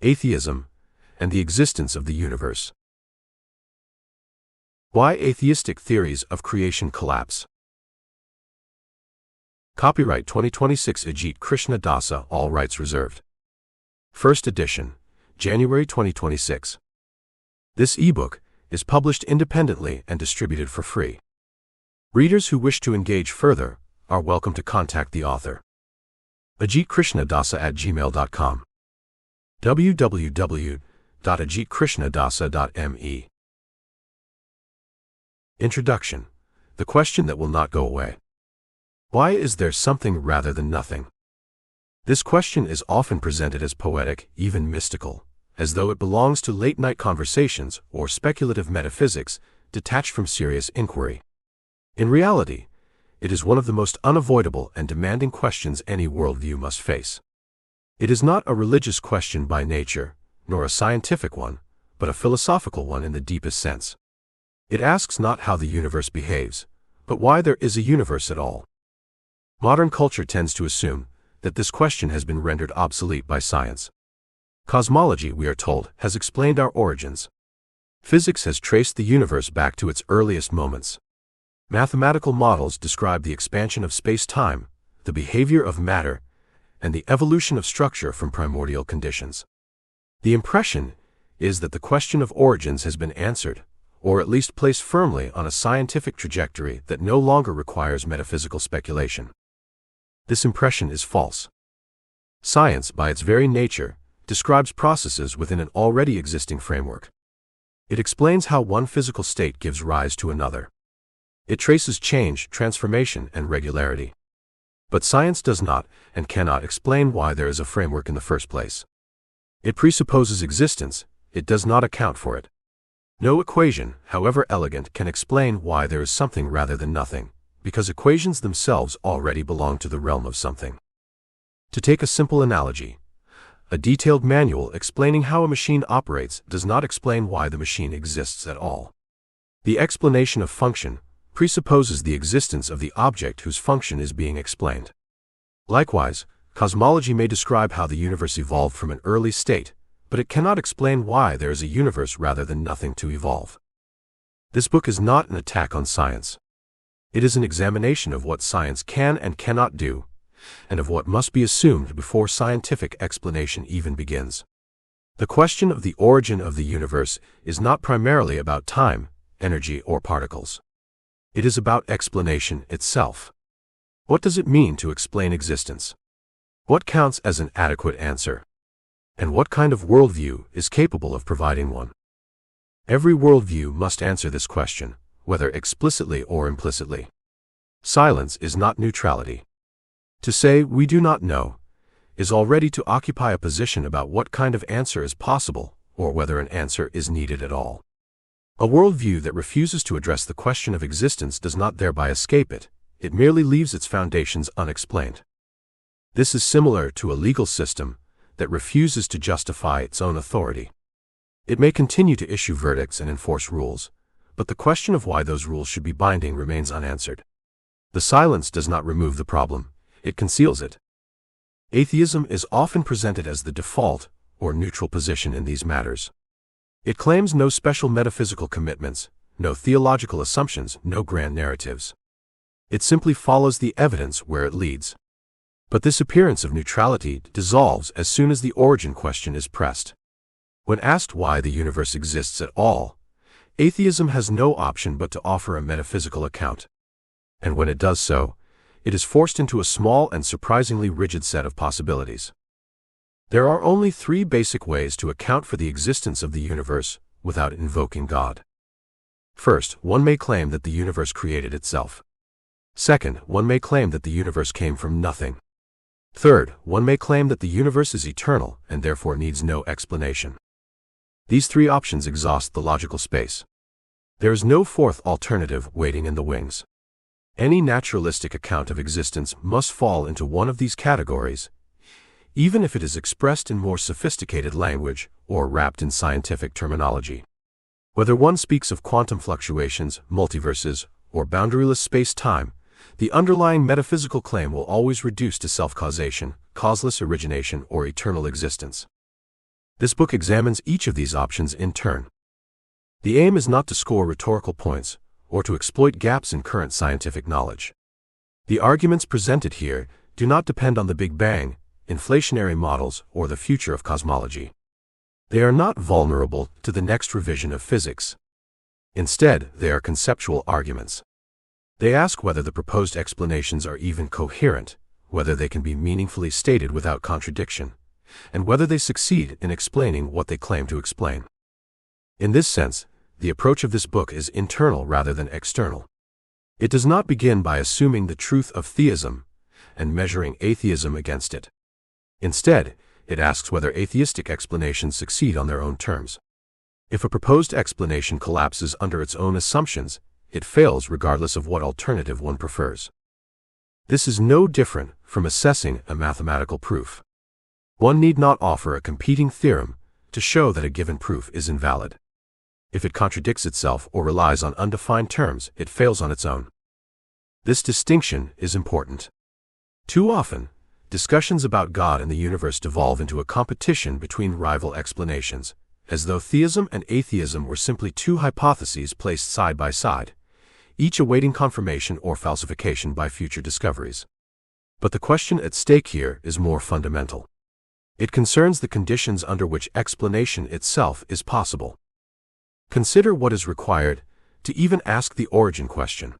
Atheism, and the existence of the universe. Why atheistic theories of creation collapse. Copyright 2026 Ajit Krishna Dasa, all rights reserved. First edition, January 2026. This ebook is published independently and distributed for free. Readers who wish to engage further are welcome to contact the author. ajitKrishnadasa@gmail.com. www.ajitkrishnadasa.me. Introduction. The question that will not go away. Why is there something rather than nothing? This question is often presented as poetic, even mystical, as though it belongs to late-night conversations or speculative metaphysics detached from serious inquiry. In reality, it is one of the most unavoidable and demanding questions any worldview must face. It is not a religious question by nature, nor a scientific one, but a philosophical one in the deepest sense. It asks not how the universe behaves, but why there is a universe at all. Modern culture tends to assume that this question has been rendered obsolete by science. Cosmology, we are told, has explained our origins. Physics has traced the universe back to its earliest moments. Mathematical models describe the expansion of space-time, the behavior of matter, and the evolution of structure from primordial conditions. The impression is that the question of origins has been answered, or at least placed firmly on a scientific trajectory that no longer requires metaphysical speculation. This impression is false. Science, by its very nature, describes processes within an already existing framework. It explains how one physical state gives rise to another. It traces change, transformation, and regularity. But science does not and cannot explain why there is a framework in the first place. It presupposes existence, it does not account for it. No equation, however elegant, can explain why there is something rather than nothing, because equations themselves already belong to the realm of something. To take a simple analogy, a detailed manual explaining how a machine operates does not explain why the machine exists at all. The explanation of function presupposes the existence of the object whose function is being explained. Likewise, cosmology may describe how the universe evolved from an early state, but it cannot explain why there is a universe rather than nothing to evolve. This book is not an attack on science. It is an examination of what science can and cannot do, and of what must be assumed before scientific explanation even begins. The question of the origin of the universe is not primarily about time, energy, or particles. It is about explanation itself. What does it mean to explain existence? What counts as an adequate answer? And what kind of worldview is capable of providing one? Every worldview must answer this question, whether explicitly or implicitly. Silence is not neutrality. To say "we do not know" is already to occupy a position about what kind of answer is possible, or whether an answer is needed at all. A worldview that refuses to address the question of existence does not thereby escape it, it merely leaves its foundations unexplained. This is similar to a legal system that refuses to justify its own authority. It may continue to issue verdicts and enforce rules, but the question of why those rules should be binding remains unanswered. The silence does not remove the problem, it conceals it. Atheism is often presented as the default or neutral position in these matters. It claims no special metaphysical commitments, no theological assumptions, no grand narratives. It simply follows the evidence where it leads. But this appearance of neutrality dissolves as soon as the origin question is pressed. When asked why the universe exists at all, atheism has no option but to offer a metaphysical account. And when it does so, it is forced into a small and surprisingly rigid set of possibilities. There are only three basic ways to account for the existence of the universe without invoking God. First, one may claim that the universe created itself. Second, one may claim that the universe came from nothing. Third, one may claim that the universe is eternal and therefore needs no explanation. These three options exhaust the logical space. There is no fourth alternative waiting in the wings. Any naturalistic account of existence must fall into one of these categories, even if it is expressed in more sophisticated language or wrapped in scientific terminology. Whether one speaks of quantum fluctuations, multiverses, or boundaryless space-time, the underlying metaphysical claim will always reduce to self-causation, causeless origination, or eternal existence. This book examines each of these options in turn. The aim is not to score rhetorical points or to exploit gaps in current scientific knowledge. The arguments presented here do not depend on the Big Bang, inflationary models, or the future of cosmology. They are not vulnerable to the next revision of physics. Instead, they are conceptual arguments. They ask whether the proposed explanations are even coherent, whether they can be meaningfully stated without contradiction, and whether they succeed in explaining what they claim to explain. In this sense, the approach of this book is internal rather than external. It does not begin by assuming the truth of theism and measuring atheism against it. Instead, it asks whether atheistic explanations succeed on their own terms. If a proposed explanation collapses under its own assumptions, it fails regardless of what alternative one prefers. This is no different from assessing a mathematical proof. One need not offer a competing theorem to show that a given proof is invalid. If it contradicts itself or relies on undefined terms, it fails on its own. This distinction is important. Too often, discussions about God and the universe devolve into a competition between rival explanations, as though theism and atheism were simply two hypotheses placed side by side, each awaiting confirmation or falsification by future discoveries. But the question at stake here is more fundamental. It concerns the conditions under which explanation itself is possible. Consider what is required to even ask the origin question.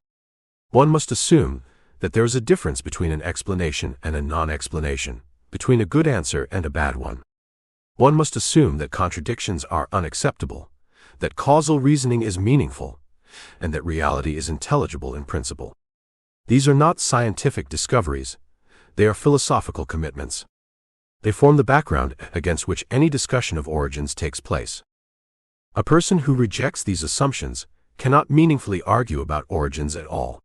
One must assume that there is a difference between an explanation and a non-explanation, between a good answer and a bad one. One must assume that contradictions are unacceptable, that causal reasoning is meaningful, and that reality is intelligible in principle. These are not scientific discoveries, they are philosophical commitments. They form the background against which any discussion of origins takes place. A person who rejects these assumptions cannot meaningfully argue about origins at all.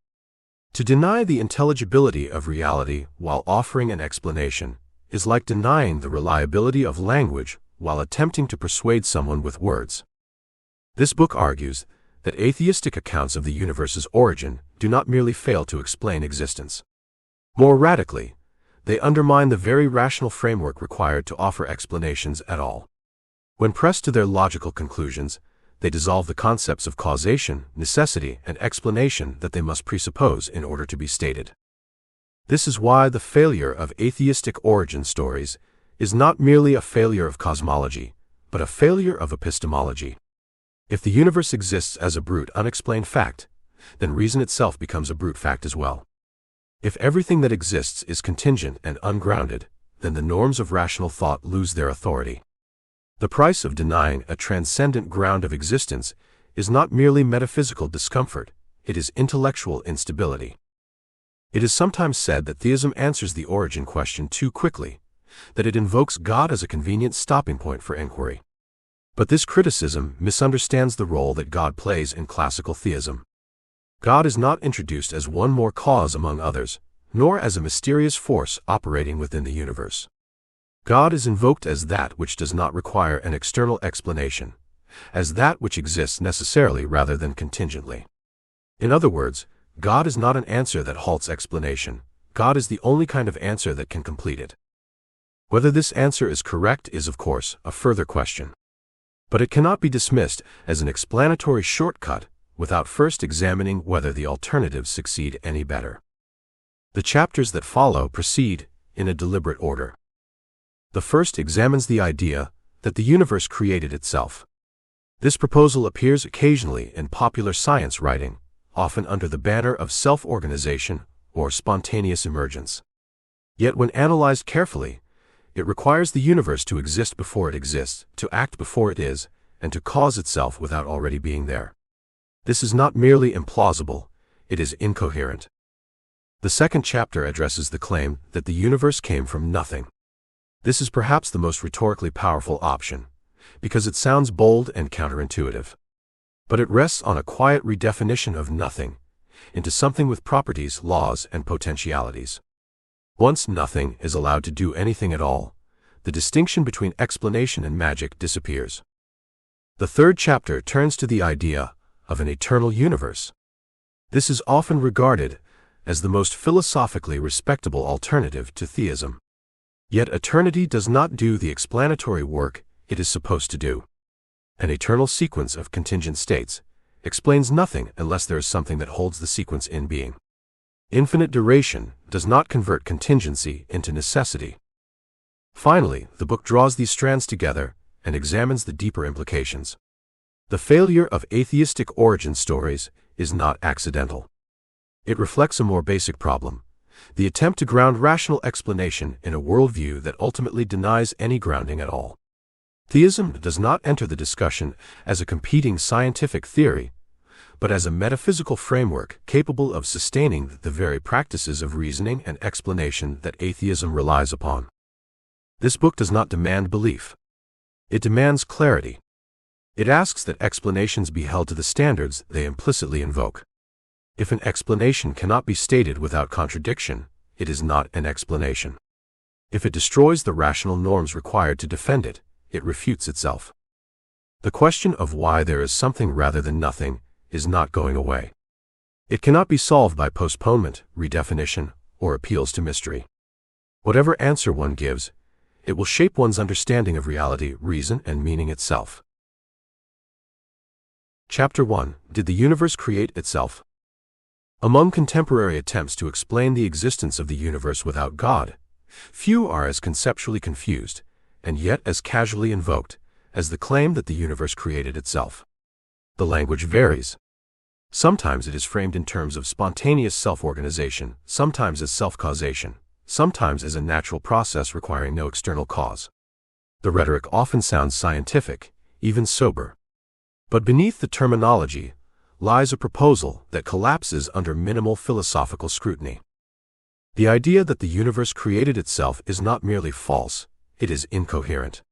To deny the intelligibility of reality while offering an explanation is like denying the reliability of language while attempting to persuade someone with words. This book argues that atheistic accounts of the universe's origin do not merely fail to explain existence. More radically, they undermine the very rational framework required to offer explanations at all. When pressed to their logical conclusions, they dissolve the concepts of causation, necessity, and explanation that they must presuppose in order to be stated. This is why the failure of atheistic origin stories is not merely a failure of cosmology, but a failure of epistemology. If the universe exists as a brute unexplained fact, then reason itself becomes a brute fact as well. If everything that exists is contingent and ungrounded, then the norms of rational thought lose their authority. The price of denying a transcendent ground of existence is not merely metaphysical discomfort, it is intellectual instability. It is sometimes said that theism answers the origin question too quickly, that it invokes God as a convenient stopping point for inquiry. But this criticism misunderstands the role that God plays in classical theism. God is not introduced as one more cause among others, nor as a mysterious force operating within the universe. God is invoked as that which does not require an external explanation, as that which exists necessarily rather than contingently. In other words, God is not an answer that halts explanation, God is the only kind of answer that can complete it. Whether this answer is correct is, of course, a further question. But it cannot be dismissed as an explanatory shortcut without first examining whether the alternatives succeed any better. The chapters that follow proceed in a deliberate order. The first examines the idea that the universe created itself. This proposal appears occasionally in popular science writing, often under the banner of self-organization or spontaneous emergence. Yet when analyzed carefully, it requires the universe to exist before it exists, to act before it is, and to cause itself without already being there. This is not merely implausible, it is incoherent. The second chapter addresses the claim that the universe came from nothing. This is perhaps the most rhetorically powerful option, because it sounds bold and counterintuitive. But it rests on a quiet redefinition of nothing into something with properties, laws, and potentialities. Once nothing is allowed to do anything at all, the distinction between explanation and magic disappears. The third chapter turns to the idea of an eternal universe. This is often regarded as the most philosophically respectable alternative to theism. Yet eternity does not do the explanatory work it is supposed to do. An eternal sequence of contingent states explains nothing unless there is something that holds the sequence in being. Infinite duration does not convert contingency into necessity. Finally, the book draws these strands together and examines the deeper implications. The failure of atheistic origin stories is not accidental. It reflects a more basic problem: the attempt to ground rational explanation in a worldview that ultimately denies any grounding at all. Theism does not enter the discussion as a competing scientific theory, but as a metaphysical framework capable of sustaining the very practices of reasoning and explanation that atheism relies upon. This book does not demand belief. It demands clarity. It asks that explanations be held to the standards they implicitly invoke. If an explanation cannot be stated without contradiction, it is not an explanation. If it destroys the rational norms required to defend it, it refutes itself. The question of why there is something rather than nothing is not going away. It cannot be solved by postponement, redefinition, or appeals to mystery. Whatever answer one gives, it will shape one's understanding of reality, reason, and meaning itself. Chapter 1. Did the universe create itself? Among contemporary attempts to explain the existence of the universe without God, few are as conceptually confused, and yet as casually invoked, as the claim that the universe created itself. The language varies. Sometimes it is framed in terms of spontaneous self-organization, sometimes as self-causation, sometimes as a natural process requiring no external cause. The rhetoric often sounds scientific, even sober. But beneath the terminology lies a proposal that collapses under minimal philosophical scrutiny. The idea that the universe created itself is not merely false, it is incoherent.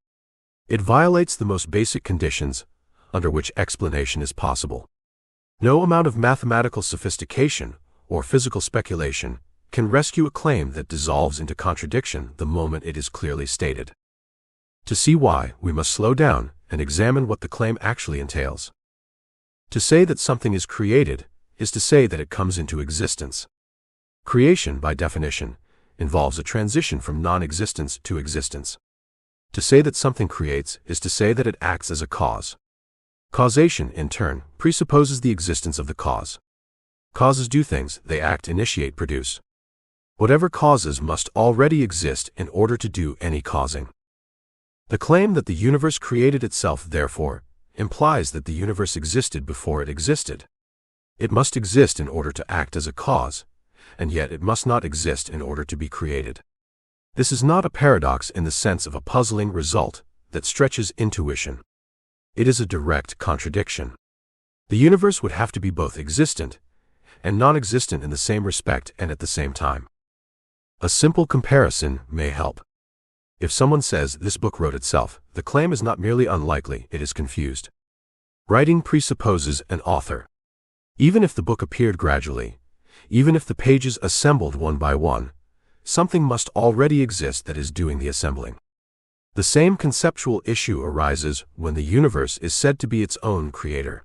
It violates the most basic conditions under which explanation is possible. No amount of mathematical sophistication or physical speculation can rescue a claim that dissolves into contradiction the moment it is clearly stated. To see why, we must slow down and examine what the claim actually entails. To say that something is created is to say that it comes into existence. Creation, by definition, involves a transition from non-existence to existence. To say that something creates is to say that it acts as a cause. Causation, in turn, presupposes the existence of the cause. Causes do things, they act, initiate, produce. Whatever causes must already exist in order to do any causing. The claim that the universe created itself, therefore, implies that the universe existed before it existed. It must exist in order to act as a cause, and yet it must not exist in order to be created. This is not a paradox in the sense of a puzzling result that stretches intuition. It is a direct contradiction. The universe would have to be both existent and non-existent in the same respect and at the same time. A simple comparison may help. If someone says this book wrote itself, the claim is not merely unlikely, it is confused. Writing presupposes an author. Even if the book appeared gradually, even if the pages assembled one by one, something must already exist that is doing the assembling. The same conceptual issue arises when the universe is said to be its own creator.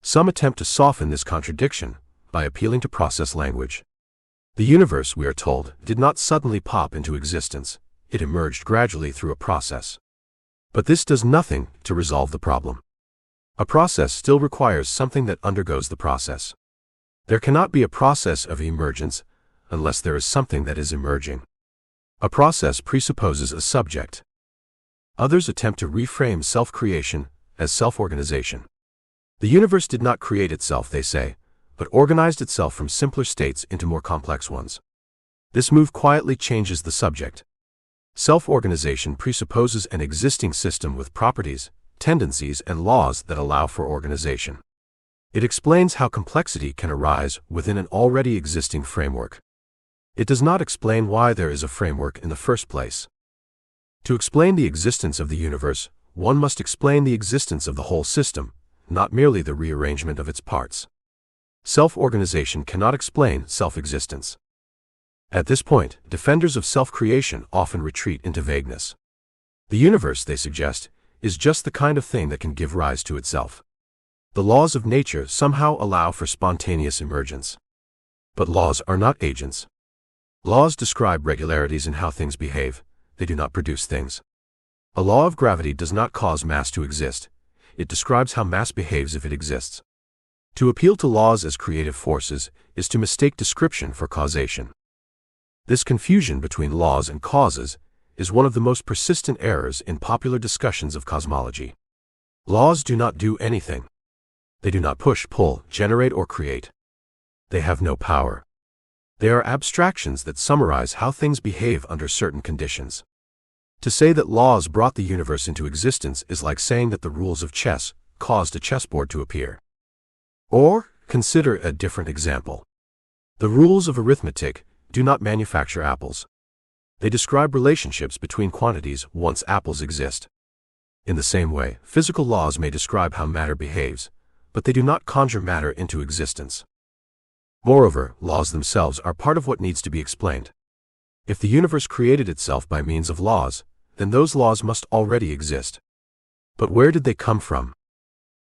Some attempt to soften this contradiction by appealing to process language. The universe, we are told, did not suddenly pop into existence. It emerged gradually through a process. But this does nothing to resolve the problem. A process still requires something that undergoes the process. There cannot be a process of emergence unless there is something that is emerging. A process presupposes a subject. Others attempt to reframe self-creation as self-organization. The universe did not create itself, they say, but organized itself from simpler states into more complex ones. This move quietly changes the subject. Self-organization presupposes an existing system with properties, tendencies, and laws that allow for organization. It explains how complexity can arise within an already existing framework. It does not explain why there is a framework in the first place. To explain the existence of the universe, one must explain the existence of the whole system, not merely the rearrangement of its parts. Self-organization cannot explain self-existence. At this point, defenders of self-creation often retreat into vagueness. The universe, they suggest, is just the kind of thing that can give rise to itself. The laws of nature somehow allow for spontaneous emergence. But laws are not agents. Laws describe regularities in how things behave, they do not produce things. A law of gravity does not cause mass to exist. It describes how mass behaves if it exists. To appeal to laws as creative forces is to mistake description for causation. This confusion between laws and causes is one of the most persistent errors in popular discussions of cosmology. Laws do not do anything. They do not push, pull, generate, or create. They have no power. They are abstractions that summarize how things behave under certain conditions. To say that laws brought the universe into existence is like saying that the rules of chess caused a chessboard to appear. Or, consider a different example. The rules of arithmetic do not manufacture apples. They describe relationships between quantities once apples exist. In the same way, physical laws may describe how matter behaves, but they do not conjure matter into existence. Moreover, laws themselves are part of what needs to be explained. If the universe created itself by means of laws, then those laws must already exist. But where did they come from?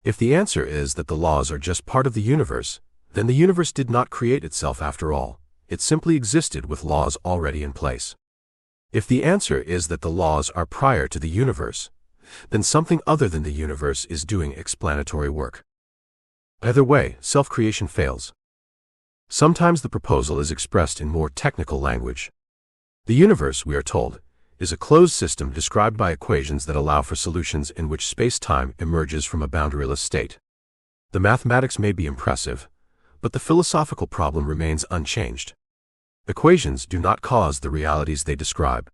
If the answer is that the laws are just part of the universe, then the universe did not create itself after all. It simply existed with laws already in place. If the answer is that the laws are prior to the universe, then something other than the universe is doing explanatory work. Either way, self-creation fails. Sometimes the proposal is expressed in more technical language. The universe, we are told, is a closed system described by equations that allow for solutions in which space-time emerges from a boundaryless state. The mathematics may be impressive, but the philosophical problem remains unchanged. Equations do not cause the realities they describe.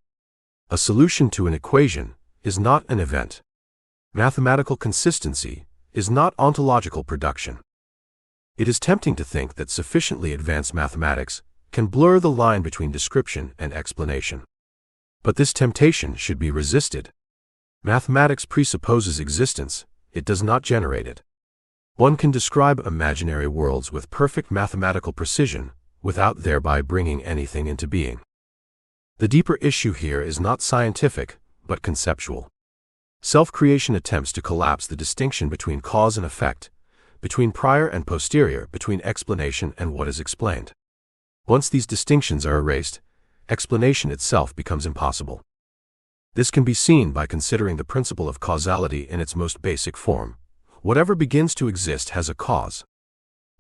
A solution to an equation is not an event. Mathematical consistency is not ontological production. It is tempting to think that sufficiently advanced mathematics can blur the line between description and explanation. But this temptation should be resisted. Mathematics presupposes existence, it does not generate it. One can describe imaginary worlds with perfect mathematical precision without thereby bringing anything into being. The deeper issue here is not scientific, but conceptual. Self-creation attempts to collapse the distinction between cause and effect, between prior and posterior, between explanation and what is explained. Once these distinctions are erased, explanation itself becomes impossible. This can be seen by considering the principle of causality in its most basic form. Whatever begins to exist has a cause.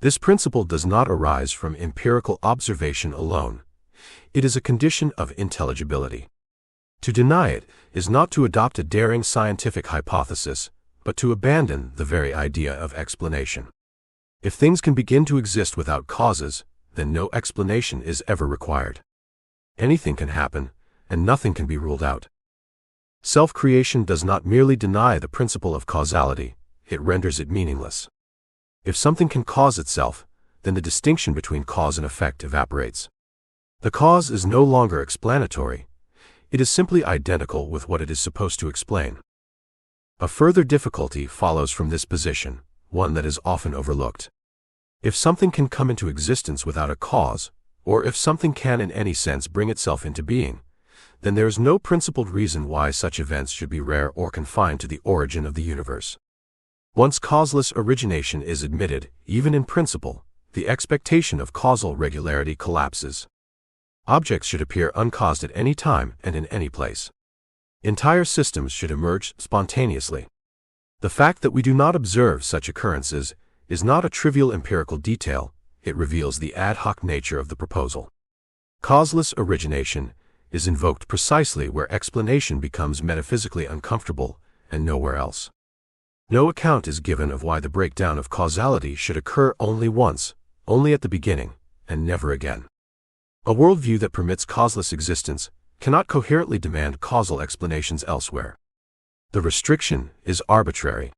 This principle does not arise from empirical observation alone. It is a condition of intelligibility. To deny it is not to adopt a daring scientific hypothesis, but to abandon the very idea of explanation. If things can begin to exist without causes, then no explanation is ever required. Anything can happen, and nothing can be ruled out. Self-creation does not merely deny the principle of causality, it renders it meaningless. If something can cause itself, then the distinction between cause and effect evaporates. The cause is no longer explanatory, it is simply identical with what it is supposed to explain. A further difficulty follows from this position, one that is often overlooked. If something can come into existence without a cause, or if something can in any sense bring itself into being, then there is no principled reason why such events should be rare or confined to the origin of the universe. Once causeless origination is admitted, even in principle, the expectation of causal regularity collapses. Objects should appear uncaused at any time and in any place. Entire systems should emerge spontaneously. The fact that we do not observe such occurrences is not a trivial empirical detail, it reveals the ad hoc nature of the proposal. Causeless origination is invoked precisely where explanation becomes metaphysically uncomfortable and nowhere else. No account is given of why the breakdown of causality should occur only once, only at the beginning, and never again. A worldview that permits causeless existence cannot coherently demand causal explanations elsewhere. The restriction is arbitrary.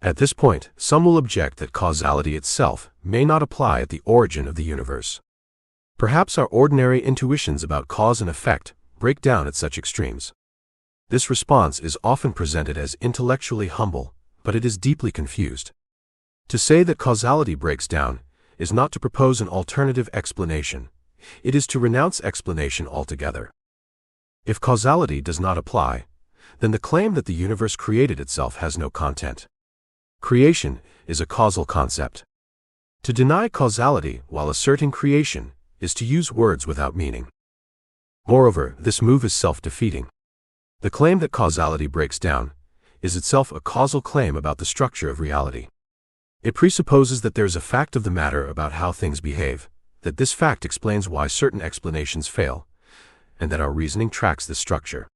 At this point, some will object that causality itself may not apply at the origin of the universe. Perhaps our ordinary intuitions about cause and effect break down at such extremes. This response is often presented as intellectually humble, but it is deeply confused. To say that causality breaks down is not to propose an alternative explanation, it is to renounce explanation altogether. If causality does not apply, then the claim that the universe created itself has no content. Creation is a causal concept. To deny causality while asserting creation is to use words without meaning. Moreover, this move is self-defeating. The claim that causality breaks down is itself a causal claim about the structure of reality. It presupposes that there is a fact of the matter about how things behave, that this fact explains why certain explanations fail, and that our reasoning tracks this structure.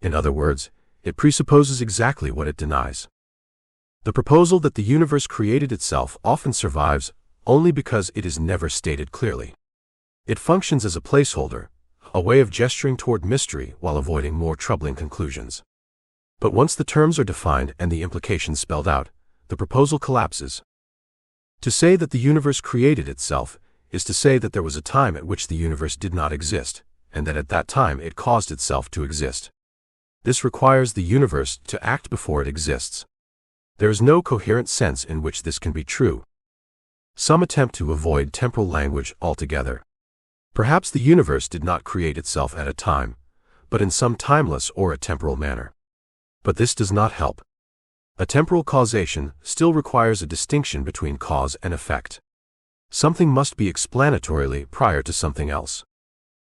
In other words, it presupposes exactly what it denies. The proposal that the universe created itself often survives only because it is never stated clearly. It functions as a placeholder, a way of gesturing toward mystery while avoiding more troubling conclusions. But once the terms are defined and the implications spelled out, the proposal collapses. To say that the universe created itself is to say that there was a time at which the universe did not exist, and that at that time it caused itself to exist. This requires the universe to act before it exists. There is no coherent sense in which this can be true. Some attempt to avoid temporal language altogether. Perhaps the universe did not create itself at a time, but in some timeless or a temporal manner. But this does not help. A temporal causation still requires a distinction between cause and effect. Something must be explanatorily prior to something else.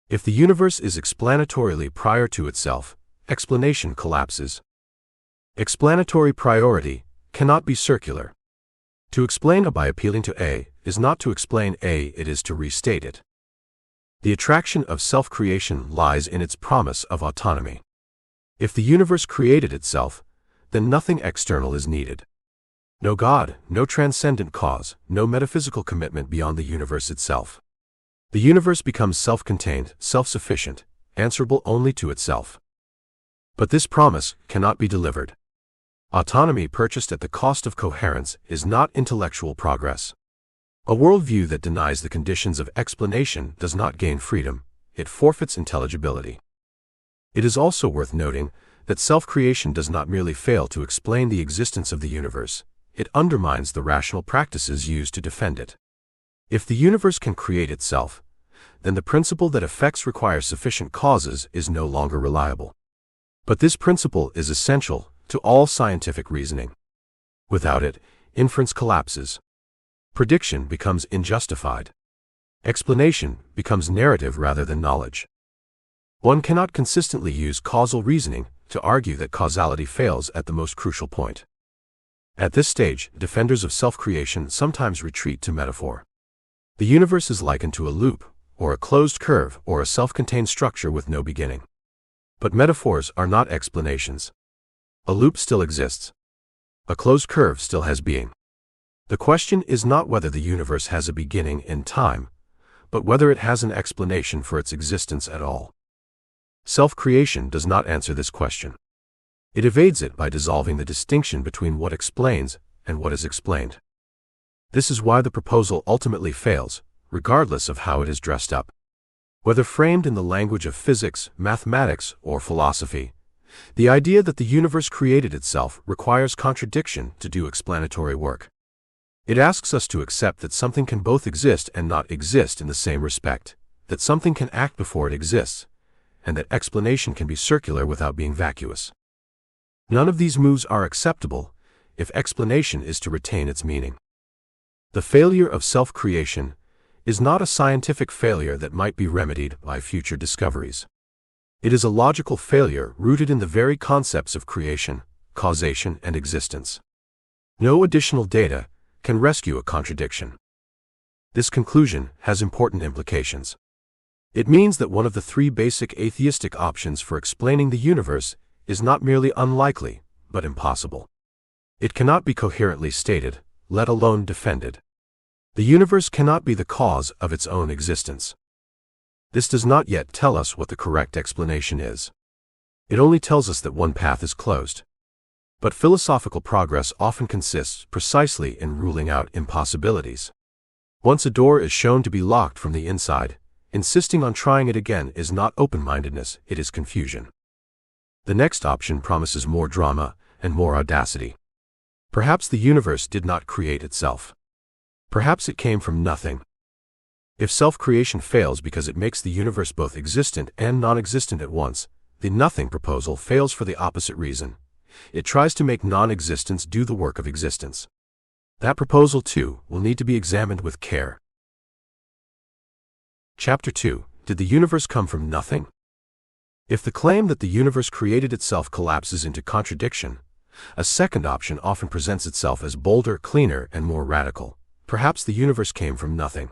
If the universe is explanatorily prior to itself, explanation collapses. Explanatory priority cannot be circular. To explain A by appealing to A is not to explain A, it is to restate it. The attraction of self-creation lies in its promise of autonomy. If the universe created itself, then nothing external is needed. No God, no transcendent cause, no metaphysical commitment beyond the universe itself. The universe becomes self-contained, self-sufficient, answerable only to itself. But this promise cannot be delivered. Autonomy purchased at the cost of coherence is not intellectual progress. A worldview that denies the conditions of explanation does not gain freedom, it forfeits intelligibility. It is also worth noting that self-creation does not merely fail to explain the existence of the universe, it undermines the rational practices used to defend it. If the universe can create itself, then the principle that effects require sufficient causes is no longer reliable. But this principle is essential to all scientific reasoning. Without it, inference collapses. Prediction becomes unjustified. Explanation becomes narrative rather than knowledge. One cannot consistently use causal reasoning to argue that causality fails at the most crucial point. At this stage, defenders of self-creation sometimes retreat to metaphor. The universe is likened to a loop, or a closed curve, or a self-contained structure with no beginning. But metaphors are not explanations. A loop still exists. A closed curve still has being. The question is not whether the universe has a beginning in time, but whether it has an explanation for its existence at all. Self-creation does not answer this question. It evades it by dissolving the distinction between what explains and what is explained. This is why the proposal ultimately fails, regardless of how it is dressed up. Whether framed in the language of physics, mathematics, or philosophy, the idea that the universe created itself requires contradiction to do explanatory work. It asks us to accept that something can both exist and not exist in the same respect, that something can act before it exists, and that explanation can be circular without being vacuous. None of these moves are acceptable if explanation is to retain its meaning. The failure of self-creation is not a scientific failure that might be remedied by future discoveries. It is a logical failure rooted in the very concepts of creation, causation, and existence. No additional data can rescue a contradiction. This conclusion has important implications. It means that one of the three basic atheistic options for explaining the universe is not merely unlikely, but impossible. It cannot be coherently stated, let alone defended. The universe cannot be the cause of its own existence. This does not yet tell us what the correct explanation is. It only tells us that one path is closed. But philosophical progress often consists precisely in ruling out impossibilities. Once a door is shown to be locked from the inside, insisting on trying it again is not open-mindedness, it is confusion. The next option promises more drama and more audacity. Perhaps the universe did not create itself. Perhaps it came from nothing. If self-creation fails because it makes the universe both existent and non-existent at once, the nothing proposal fails for the opposite reason. It tries to make non-existence do the work of existence. That proposal, too, will need to be examined with care. Chapter 2. Did the universe come from nothing? If the claim that the universe created itself collapses into contradiction, a second option often presents itself as bolder, cleaner, and more radical. Perhaps the universe came from nothing.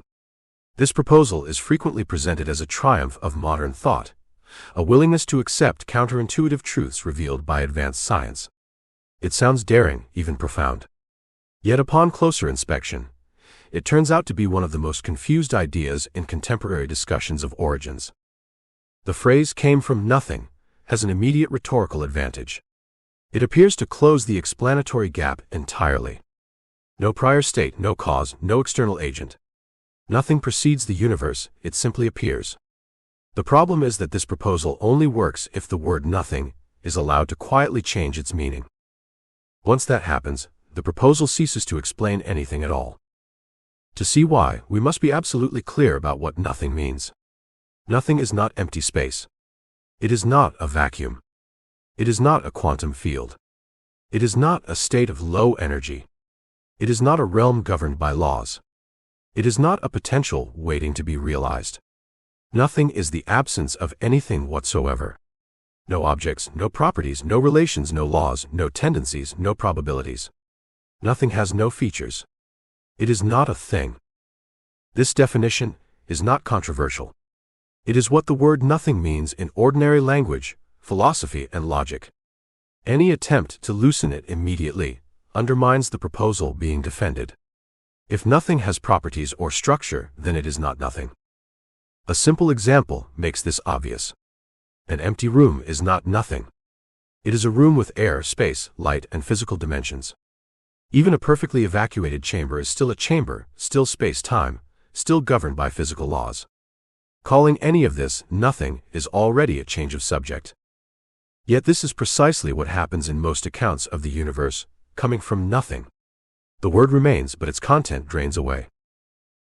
This proposal is frequently presented as a triumph of modern thought, a willingness to accept counterintuitive truths revealed by advanced science. It sounds daring, even profound. Yet upon closer inspection, it turns out to be one of the most confused ideas in contemporary discussions of origins. The phrase "came from nothing" has an immediate rhetorical advantage. It appears to close the explanatory gap entirely. No prior state, no cause, no external agent. Nothing precedes the universe, it simply appears. The problem is that this proposal only works if the word "nothing" is allowed to quietly change its meaning. Once that happens, the proposal ceases to explain anything at all. To see why, we must be absolutely clear about what nothing means. Nothing is not empty space. It is not a vacuum. It is not a quantum field. It is not a state of low energy. It is not a realm governed by laws. It is not a potential waiting to be realized. Nothing is the absence of anything whatsoever. No objects, no properties, no relations, no laws, no tendencies, no probabilities. Nothing has no features. It is not a thing. This definition is not controversial. It is what the word "nothing" means in ordinary language, philosophy, and logic. Any attempt to loosen it immediately undermines the proposal being defended. If nothing has properties or structure, then it is not nothing. A simple example makes this obvious. An empty room is not nothing. It is a room with air, space, light, and physical dimensions. Even a perfectly evacuated chamber is still a chamber, still space-time, still governed by physical laws. Calling any of this "nothing" is already a change of subject. Yet this is precisely what happens in most accounts of the universe, coming from nothing. The word remains, but its content drains away.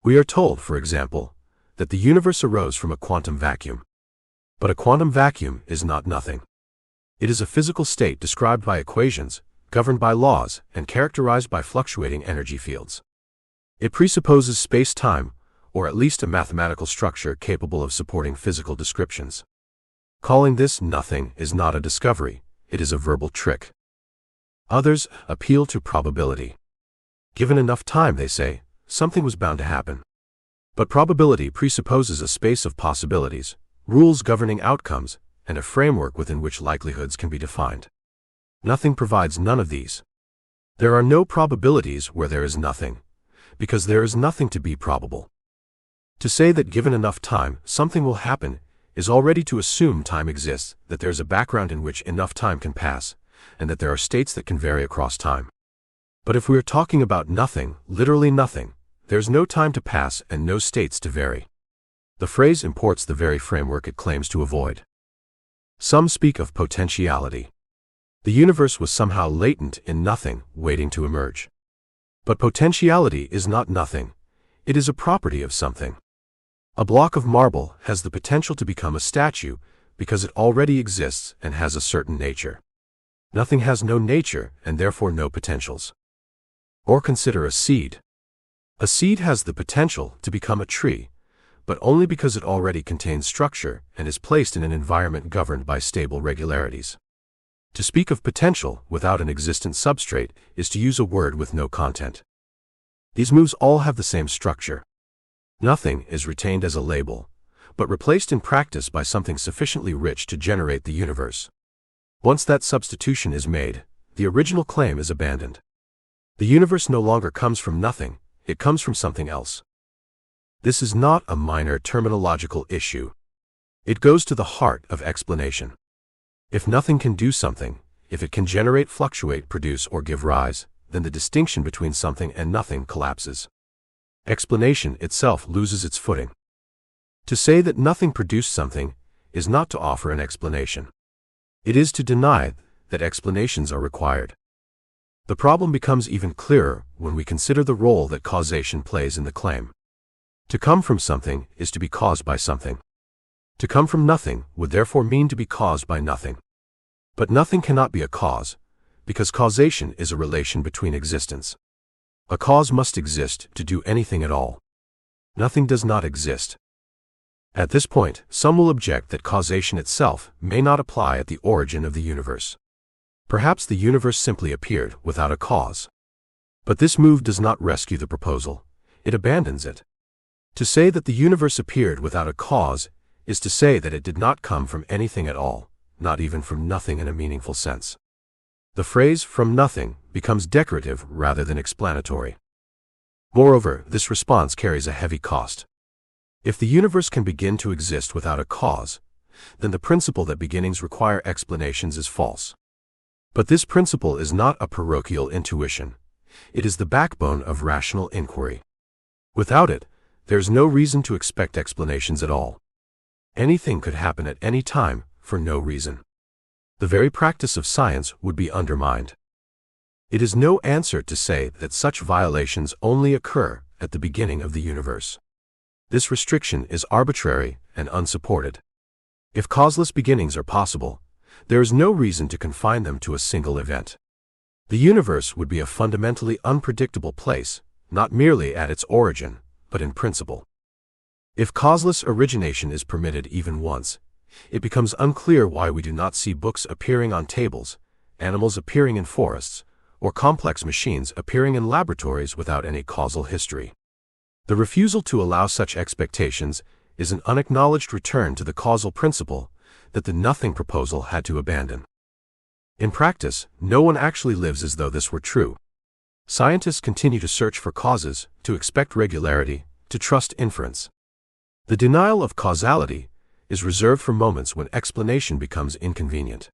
We are told, for example, that the universe arose from a quantum vacuum. But a quantum vacuum is not nothing. It is a physical state described by equations, governed by laws, and characterized by fluctuating energy fields. It presupposes space-time, or at least a mathematical structure capable of supporting physical descriptions. Calling this "nothing" is not a discovery, it is a verbal trick. Others appeal to probability. Given enough time, they say, something was bound to happen. But probability presupposes a space of possibilities, rules governing outcomes, and a framework within which likelihoods can be defined. Nothing provides none of these. There are no probabilities where there is nothing, because there is nothing to be probable. To say that given enough time, something will happen, is already to assume time exists, that there is a background in which enough time can pass, and that there are states that can vary across time. But if we are talking about nothing, literally nothing, there is no time to pass and no states to vary. The phrase imports the very framework it claims to avoid. Some speak of potentiality. The universe was somehow latent in nothing, waiting to emerge. But potentiality is not nothing. It is a property of something. A block of marble has the potential to become a statue because it already exists and has a certain nature. Nothing has no nature and therefore no potentials. Or consider a seed. A seed has the potential to become a tree, but only because it already contains structure and is placed in an environment governed by stable regularities. To speak of potential without an existent substrate is to use a word with no content. These moves all have the same structure. Nothing is retained as a label, but replaced in practice by something sufficiently rich to generate the universe. Once that substitution is made, the original claim is abandoned. The universe no longer comes from nothing, it comes from something else. This is not a minor terminological issue. It goes to the heart of explanation. If nothing can do something, if it can generate, fluctuate, produce, or give rise, then the distinction between something and nothing collapses. Explanation itself loses its footing. To say that nothing produced something is not to offer an explanation. It is to deny that explanations are required. The problem becomes even clearer when we consider the role that causation plays in the claim. To come from something is to be caused by something. To come from nothing would therefore mean to be caused by nothing. But nothing cannot be a cause, because causation is a relation between existence. A cause must exist to do anything at all. Nothing does not exist. At this point, some will object that causation itself may not apply at the origin of the universe. Perhaps the universe simply appeared without a cause. But this move does not rescue the proposal, it abandons it. To say that the universe appeared without a cause is to say that it did not come from anything at all, not even from nothing in a meaningful sense. The phrase "from nothing" becomes decorative rather than explanatory. Moreover, this response carries a heavy cost. If the universe can begin to exist without a cause, then the principle that beginnings require explanations is false. But this principle is not a parochial intuition. It is the backbone of rational inquiry. Without it, there is no reason to expect explanations at all. Anything could happen at any time, for no reason. The very practice of science would be undermined. It is no answer to say that such violations only occur at the beginning of the universe. This restriction is arbitrary and unsupported. If causeless beginnings are possible, there is no reason to confine them to a single event. The universe would be a fundamentally unpredictable place, not merely at its origin, but in principle. If causeless origination is permitted even once, it becomes unclear why we do not see books appearing on tables, animals appearing in forests, or complex machines appearing in laboratories without any causal history. The refusal to allow such expectations is an unacknowledged return to the causal principle that the nothing proposal had to abandon. In practice, no one actually lives as though this were true. Scientists continue to search for causes, to expect regularity, to trust inference. The denial of causality is reserved for moments when explanation becomes inconvenient.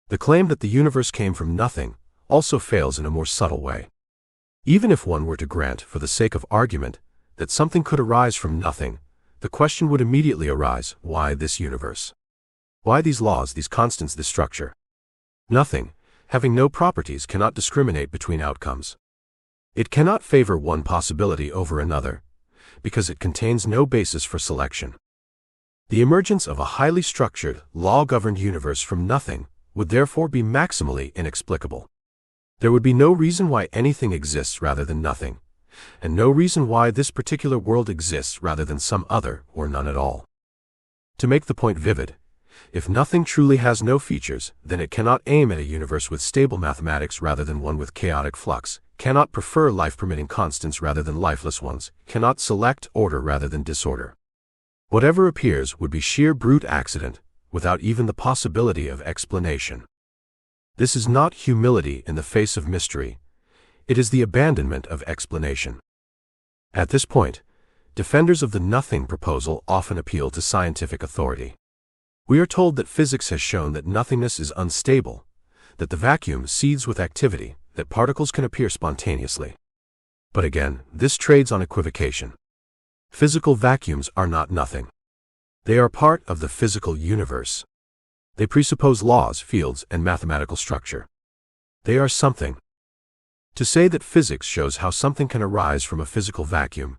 The claim that the universe came from nothing also fails in a more subtle way. Even if one were to grant, for the sake of argument, that something could arise from nothing, the question would immediately arise: why this universe? Why these laws, these constants, this structure? Nothing, having no properties, cannot discriminate between outcomes. It cannot favor one possibility over another, because it contains no basis for selection. The emergence of a highly structured, law-governed universe from nothing would therefore be maximally inexplicable. There would be no reason why anything exists rather than nothing, and no reason why this particular world exists rather than some other or none at all. To make the point vivid, if nothing truly has no features, then it cannot aim at a universe with stable mathematics rather than one with chaotic flux, cannot prefer life-permitting constants rather than lifeless ones, cannot select order rather than disorder. Whatever appears would be sheer brute accident, without even the possibility of explanation. This is not humility in the face of mystery. It is the abandonment of explanation. At this point, defenders of the nothing proposal often appeal to scientific authority. We are told that physics has shown that nothingness is unstable, that the vacuum seethes with activity, that particles can appear spontaneously. But again, this trades on equivocation. Physical vacuums are not nothing. They are part of the physical universe. They presuppose laws, fields, and mathematical structure. They are something. To say that physics shows how something can arise from a physical vacuum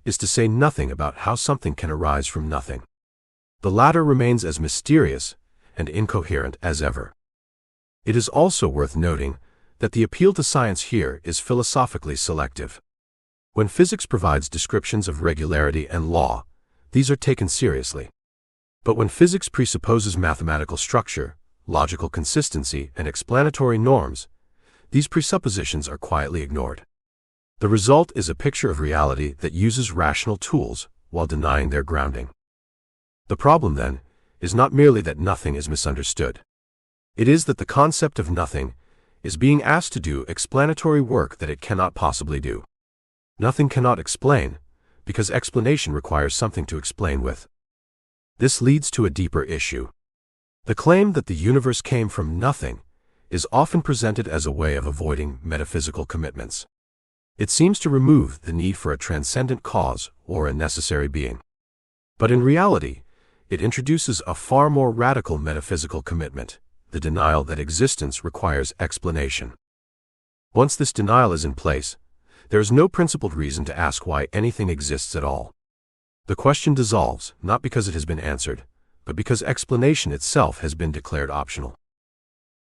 is to say nothing about how something can arise from nothing. The latter remains as mysterious and incoherent as ever. It is also worth noting that the appeal to science here is philosophically selective. When physics provides descriptions of regularity and law, these are taken seriously. But when physics presupposes mathematical structure, logical consistency, and explanatory norms, these presuppositions are quietly ignored. The result is a picture of reality that uses rational tools while denying their grounding. The problem, then, is not merely that nothing is misunderstood. It is that the concept of nothing is being asked to do explanatory work that it cannot possibly do. Nothing cannot explain, because explanation requires something to explain with. This leads to a deeper issue. The claim that the universe came from nothing is often presented as a way of avoiding metaphysical commitments. It seems to remove the need for a transcendent cause or a necessary being. But in reality, it introduces a far more radical metaphysical commitment, the denial that existence requires explanation. Once this denial is in place, there is no principled reason to ask why anything exists at all. The question dissolves, not because it has been answered, but because explanation itself has been declared optional.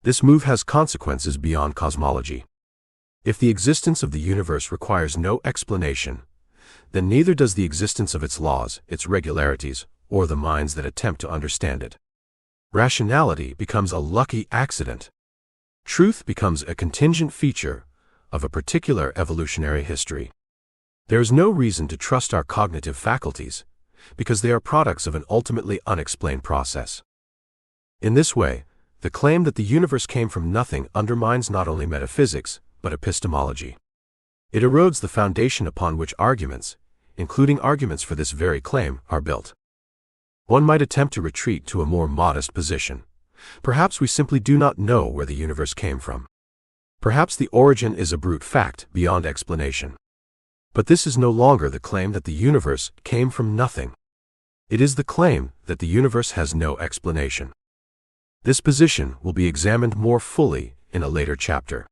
This move has consequences beyond cosmology. If the existence of the universe requires no explanation, then neither does the existence of its laws, its regularities, or the minds that attempt to understand it. Rationality becomes a lucky accident. Truth becomes a contingent feature of a particular evolutionary history. There is no reason to trust our cognitive faculties, because they are products of an ultimately unexplained process. In this way, the claim that the universe came from nothing undermines not only metaphysics, but epistemology. It erodes the foundation upon which arguments, including arguments for this very claim, are built. One might attempt to retreat to a more modest position. Perhaps we simply do not know where the universe came from. Perhaps the origin is a brute fact beyond explanation. But this is no longer the claim that the universe came from nothing. It is the claim that the universe has no explanation. This position will be examined more fully in a later chapter.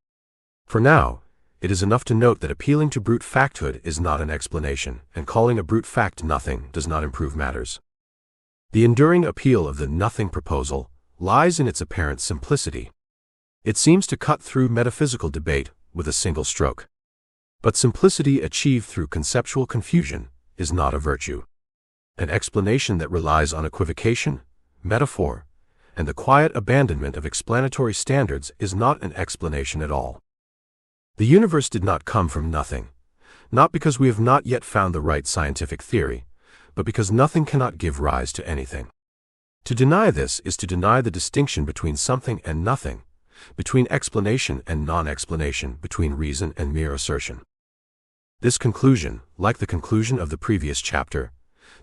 For now, it is enough to note that appealing to brute facthood is not an explanation, and calling a brute fact nothing does not improve matters. The enduring appeal of the nothing proposal lies in its apparent simplicity. It seems to cut through metaphysical debate with a single stroke. But simplicity achieved through conceptual confusion is not a virtue. An explanation that relies on equivocation, metaphor, and the quiet abandonment of explanatory standards is not an explanation at all. The universe did not come from nothing, not because we have not yet found the right scientific theory, but because nothing cannot give rise to anything. To deny this is to deny the distinction between something and nothing, between explanation and non-explanation, between reason and mere assertion. This conclusion, like the conclusion of the previous chapter,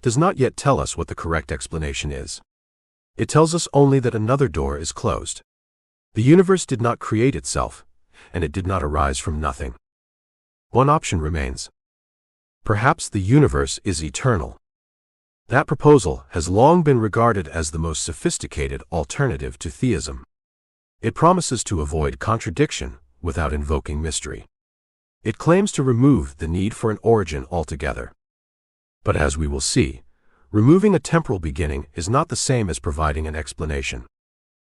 does not yet tell us what the correct explanation is. It tells us only that another door is closed. The universe did not create itself, and it did not arise from nothing. One option remains. Perhaps the universe is eternal. That proposal has long been regarded as the most sophisticated alternative to theism. It promises to avoid contradiction without invoking mystery. It claims to remove the need for an origin altogether. But as we will see, removing a temporal beginning is not the same as providing an explanation.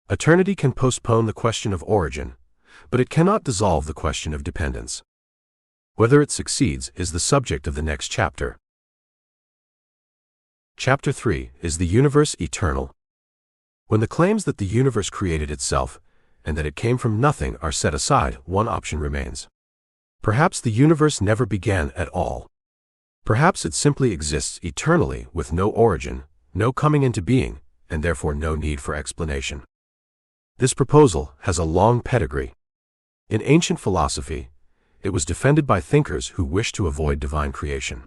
Eternity can postpone the question of origin, but it cannot dissolve the question of dependence. Whether it succeeds is the subject of the next chapter. Chapter 3 is the universe eternal. When the claims that the universe created itself and that it came from nothing are set aside, one option remains. Perhaps the universe never began at all. Perhaps it simply exists eternally with no origin, no coming into being, and therefore no need for explanation. This proposal has a long pedigree. In ancient philosophy, it was defended by thinkers who wished to avoid divine creation.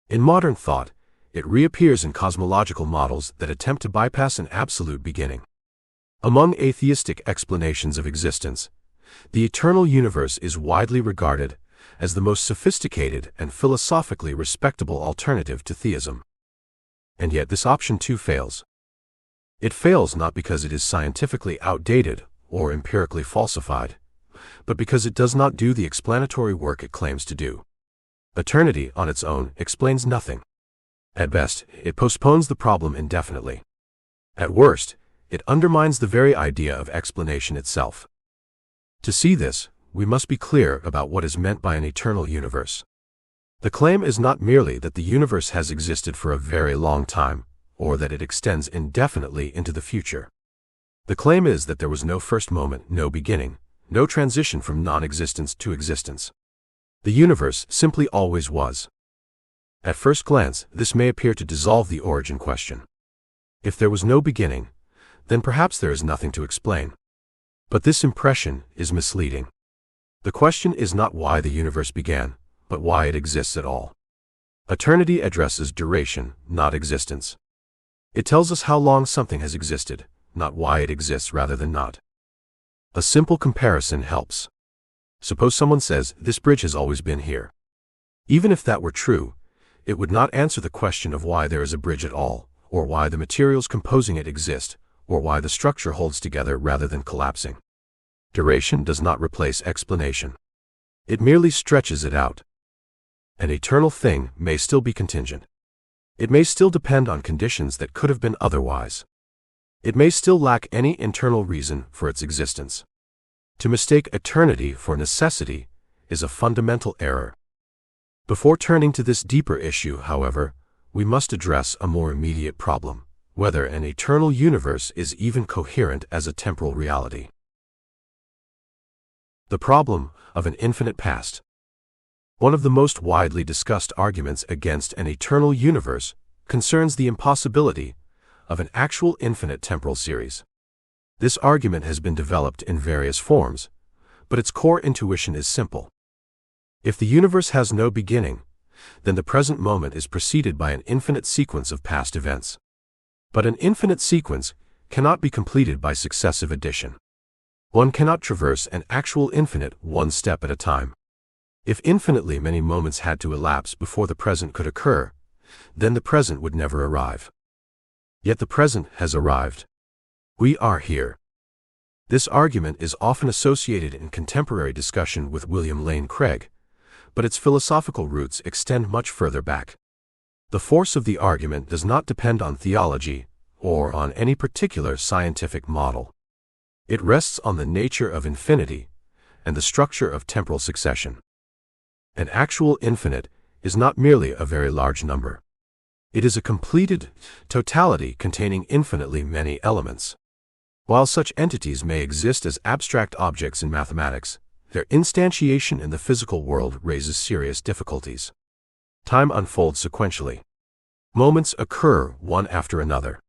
In modern thought, it reappears in cosmological models that attempt to bypass an absolute beginning. Among atheistic explanations of existence, the eternal universe is widely regarded as the most sophisticated and philosophically respectable alternative to theism. And yet this option too fails. It fails not because it is scientifically outdated or empirically falsified, but because it does not do the explanatory work it claims to do. Eternity on its own explains nothing. At best, it postpones the problem indefinitely. At worst, it undermines the very idea of explanation itself. To see this, we must be clear about what is meant by an eternal universe. The claim is not merely that the universe has existed for a very long time, or that it extends indefinitely into the future. The claim is that there was no first moment, no beginning, no transition from non-existence to existence. The universe simply always was. At first glance, this may appear to dissolve the origin question. If there was no beginning, then perhaps there is nothing to explain. But this impression is misleading. The question is not why the universe began, but why it exists at all. Eternity addresses duration, not existence. It tells us how long something has existed, not why it exists rather than not. A simple comparison helps. Suppose someone says, "This bridge has always been here." Even if that were true, it would not answer the question of why there is a bridge at all, or why the materials composing it exist, or why the structure holds together rather than collapsing. Duration does not replace explanation. It merely stretches it out. An eternal thing may still be contingent. It may still depend on conditions that could have been otherwise. It may still lack any internal reason for its existence. To mistake eternity for necessity is a fundamental error. Before turning to this deeper issue, however, we must address a more immediate problem: whether an eternal universe is even coherent as a temporal reality. The problem of an infinite past. One of the most widely discussed arguments against an eternal universe concerns the impossibility of an actual infinite temporal series. This argument has been developed in various forms, but its core intuition is simple. If the universe has no beginning, then the present moment is preceded by an infinite sequence of past events. But an infinite sequence cannot be completed by successive addition. One cannot traverse an actual infinite one step at a time. If infinitely many moments had to elapse before the present could occur, then the present would never arrive. Yet the present has arrived. We are here. This argument is often associated in contemporary discussion with William Lane Craig, but its philosophical roots extend much further back. The force of the argument does not depend on theology or on any particular scientific model. It rests on the nature of infinity and the structure of temporal succession. An actual infinite is not merely a very large number. It is a completed totality containing infinitely many elements. While such entities may exist as abstract objects in mathematics, their instantiation in the physical world raises serious difficulties. Time unfolds sequentially. Moments occur one after another.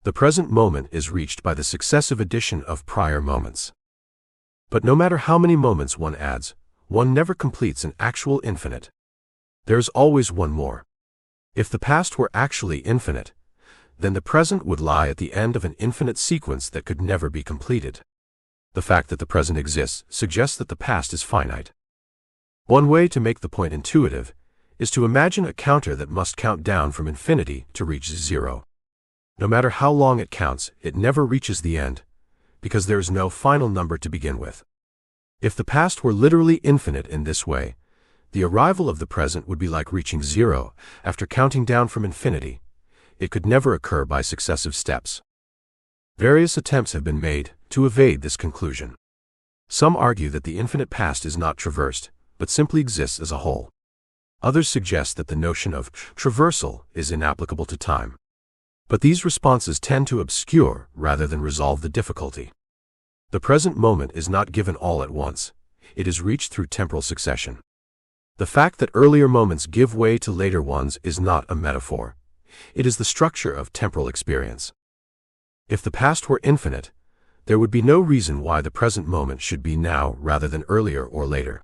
The present moment is reached by the successive addition of prior moments. But no matter how many moments one adds, one never completes an actual infinite. There is always one more. If the past were actually infinite, then the present would lie at the end of an infinite sequence that could never be completed. The fact that the present exists suggests that the past is finite. One way to make the point intuitive is to imagine a counter that must count down from infinity to reach zero. No matter how long it counts, it never reaches the end, because there is no final number to begin with. If the past were literally infinite in this way, the arrival of the present would be like reaching zero after counting down from infinity. It could never occur by successive steps. Various attempts have been made to evade this conclusion. Some argue that the infinite past is not traversed, but simply exists as a whole. Others suggest that the notion of traversal is inapplicable to time. But these responses tend to obscure rather than resolve the difficulty. The present moment is not given all at once. It is reached through temporal succession. The fact that earlier moments give way to later ones is not a metaphor. It is the structure of temporal experience. If the past were infinite, there would be no reason why the present moment should be now rather than earlier or later.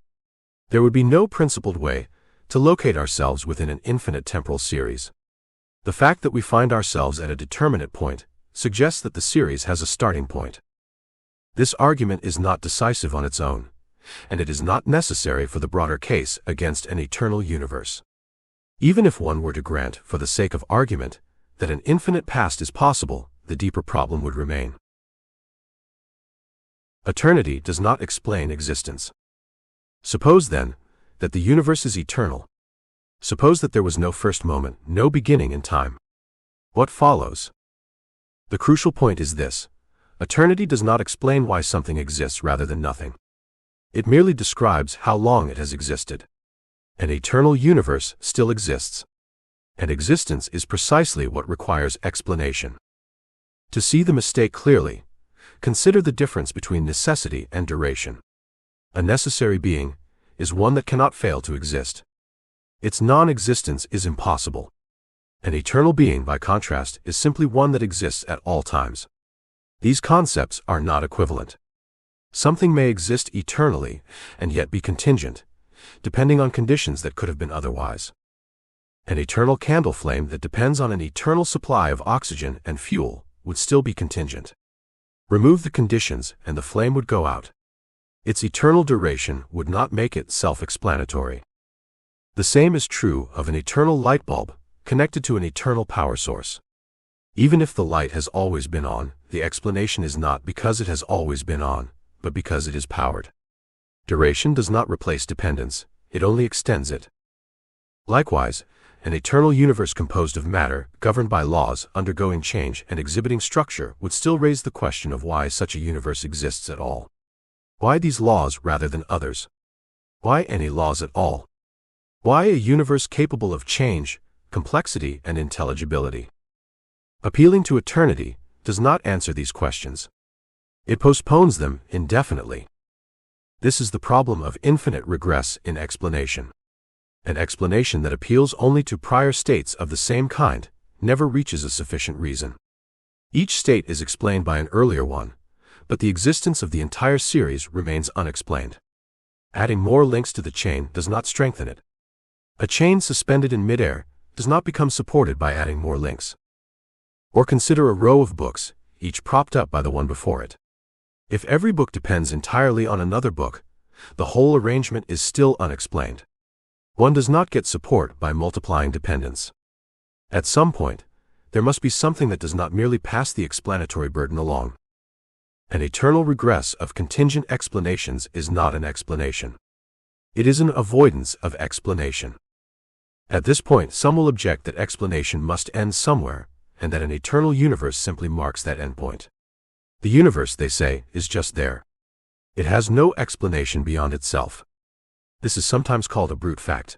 There would be no principled way to locate ourselves within an infinite temporal series. The fact that we find ourselves at a determinate point suggests that the series has a starting point. This argument is not decisive on its own, and it is not necessary for the broader case against an eternal universe. Even if one were to grant, for the sake of argument, that an infinite past is possible, the deeper problem would remain. Eternity does not explain existence. Suppose, then, that the universe is eternal. Suppose that there was no first moment, no beginning in time. What follows? The crucial point is this: eternity does not explain why something exists rather than nothing. It merely describes how long it has existed. An eternal universe still exists. And existence is precisely what requires explanation. To see the mistake clearly, consider the difference between necessity and duration. A necessary being is one that cannot fail to exist. Its non-existence is impossible. An eternal being, by contrast, is simply one that exists at all times. These concepts are not equivalent. Something may exist eternally and yet be contingent, depending on conditions that could have been otherwise. An eternal candle flame that depends on an eternal supply of oxygen and fuel would still be contingent. Remove the conditions and the flame would go out. Its eternal duration would not make it self-explanatory. The same is true of an eternal light bulb connected to an eternal power source. Even if the light has always been on, the explanation is not because it has always been on, but because it is powered. Duration does not replace dependence, it only extends it. Likewise, an eternal universe composed of matter, governed by laws, undergoing change, and exhibiting structure would still raise the question of why such a universe exists at all. Why these laws rather than others? Why any laws at all? Why a universe capable of change, complexity, and intelligibility. Appealing to eternity does not answer these questions. It postpones them indefinitely. This is the problem of infinite regress in explanation. An explanation that appeals only to prior states of the same kind never reaches a sufficient reason. Each state is explained by an earlier one, but the existence of the entire series remains unexplained. Adding more links to the chain does not strengthen it. A chain suspended in midair does not become supported by adding more links. Or consider a row of books, each propped up by the one before it. If every book depends entirely on another book, the whole arrangement is still unexplained. One does not get support by multiplying dependence. At some point, there must be something that does not merely pass the explanatory burden along. An eternal regress of contingent explanations is not an explanation. It is an avoidance of explanation. At this point, some will object that explanation must end somewhere, and that an eternal universe simply marks that endpoint. The universe, they say, is just there. It has no explanation beyond itself. This is sometimes called a brute fact.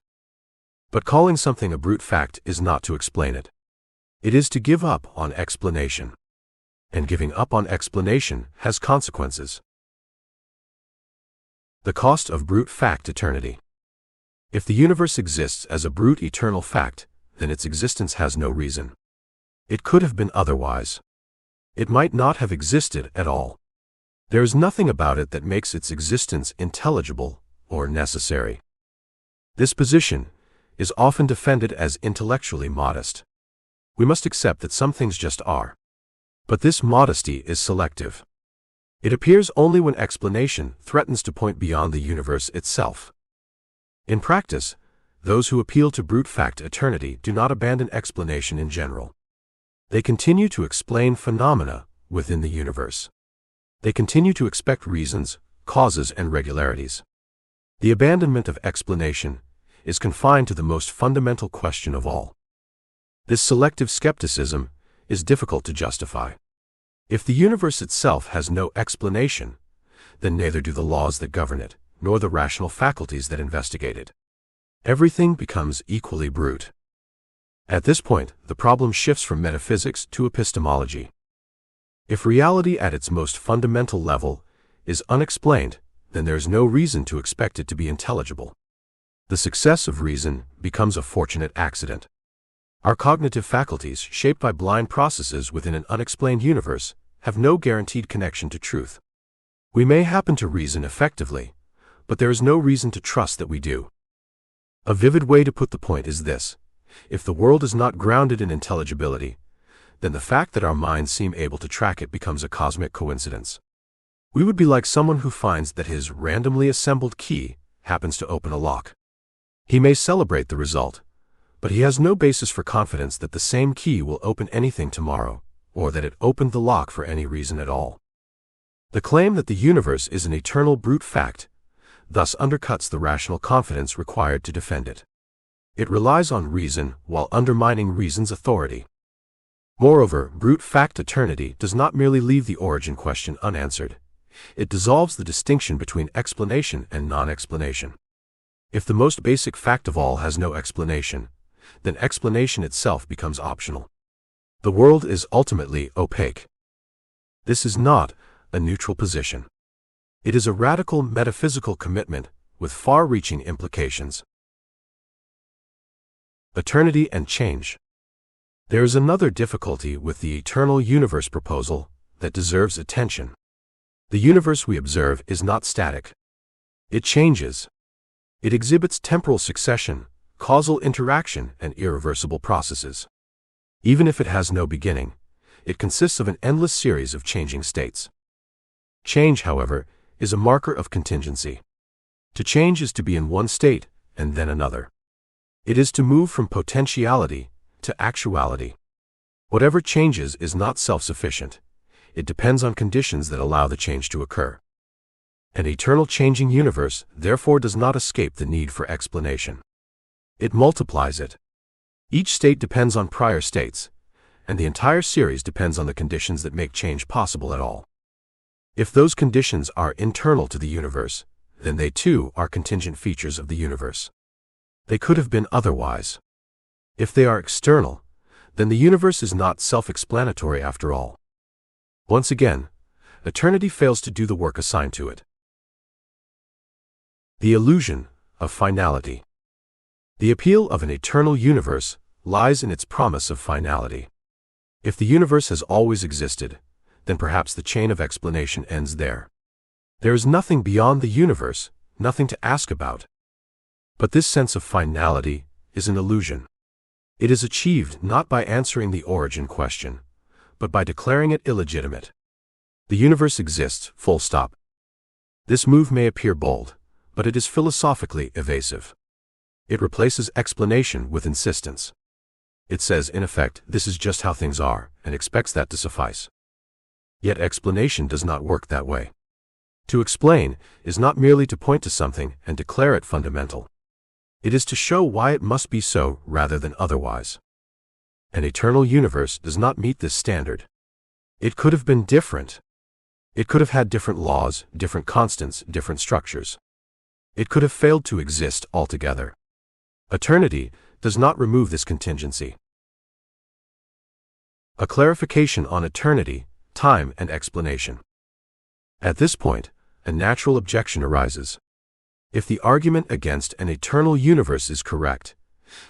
But calling something a brute fact is not to explain it. It is to give up on explanation. And giving up on explanation has consequences. The cost of brute fact eternity. If the universe exists as a brute eternal fact, then its existence has no reason. It could have been otherwise. It might not have existed at all. There is nothing about it that makes its existence intelligible or necessary. This position is often defended as intellectually modest. We must accept that some things just are. But this modesty is selective. It appears only when explanation threatens to point beyond the universe itself. In practice, those who appeal to brute fact eternity do not abandon explanation in general. They continue to explain phenomena within the universe. They continue to expect reasons, causes, and regularities. The abandonment of explanation is confined to the most fundamental question of all. This selective skepticism is difficult to justify. If the universe itself has no explanation, then neither do the laws that govern it, nor the rational faculties that investigate it. Everything becomes equally brute. At this point, the problem shifts from metaphysics to epistemology. If reality at its most fundamental level is unexplained, then there is no reason to expect it to be intelligible. The success of reason becomes a fortunate accident. Our cognitive faculties, shaped by blind processes within an unexplained universe, have no guaranteed connection to truth. We may happen to reason effectively, but there is no reason to trust that we do. A vivid way to put the point is this: if the world is not grounded in intelligibility, then the fact that our minds seem able to track it becomes a cosmic coincidence. We would be like someone who finds that his randomly assembled key happens to open a lock. He may celebrate the result, but he has no basis for confidence that the same key will open anything tomorrow, or that it opened the lock for any reason at all. The claim that the universe is an eternal brute fact thus undercuts the rational confidence required to defend it. It relies on reason while undermining reason's authority. Moreover, brute fact eternity does not merely leave the origin question unanswered. It dissolves the distinction between explanation and non-explanation. If the most basic fact of all has no explanation, then explanation itself becomes optional. The world is ultimately opaque. This is not a neutral position. It is a radical metaphysical commitment with far-reaching implications. Eternity and change. There is another difficulty with the eternal universe proposal that deserves attention. The universe we observe is not static. It changes. It exhibits temporal succession, causal interaction, and irreversible processes. Even if it has no beginning, it consists of an endless series of changing states. Change, however, is a marker of contingency. To change is to be in one state and then another. It is to move from potentiality to actuality. Whatever changes is not self-sufficient. It depends on conditions that allow the change to occur. An eternal changing universe, therefore, does not escape the need for explanation. It multiplies it. Each state depends on prior states, and the entire series depends on the conditions that make change possible at all. If those conditions are internal to the universe, then they too are contingent features of the universe. They could have been otherwise. If they are external, then the universe is not self-explanatory after all. Once again, eternity fails to do the work assigned to it. The illusion of finality. The appeal of an eternal universe lies in its promise of finality. If the universe has always existed, then perhaps the chain of explanation ends there. There is nothing beyond the universe, nothing to ask about. But this sense of finality is an illusion. It is achieved not by answering the origin question, but by declaring it illegitimate. The universe exists, full stop. This move may appear bold, but it is philosophically evasive. It replaces explanation with insistence. It says, in effect, this is just how things are, and expects that to suffice. Yet explanation does not work that way. To explain is not merely to point to something and declare it fundamental. It is to show why it must be so rather than otherwise. An eternal universe does not meet this standard. It could have been different. It could have had different laws, different constants, different structures. It could have failed to exist altogether. Eternity does not remove this contingency. A clarification on eternity, time, and explanation. At this point, a natural objection arises. If the argument against an eternal universe is correct,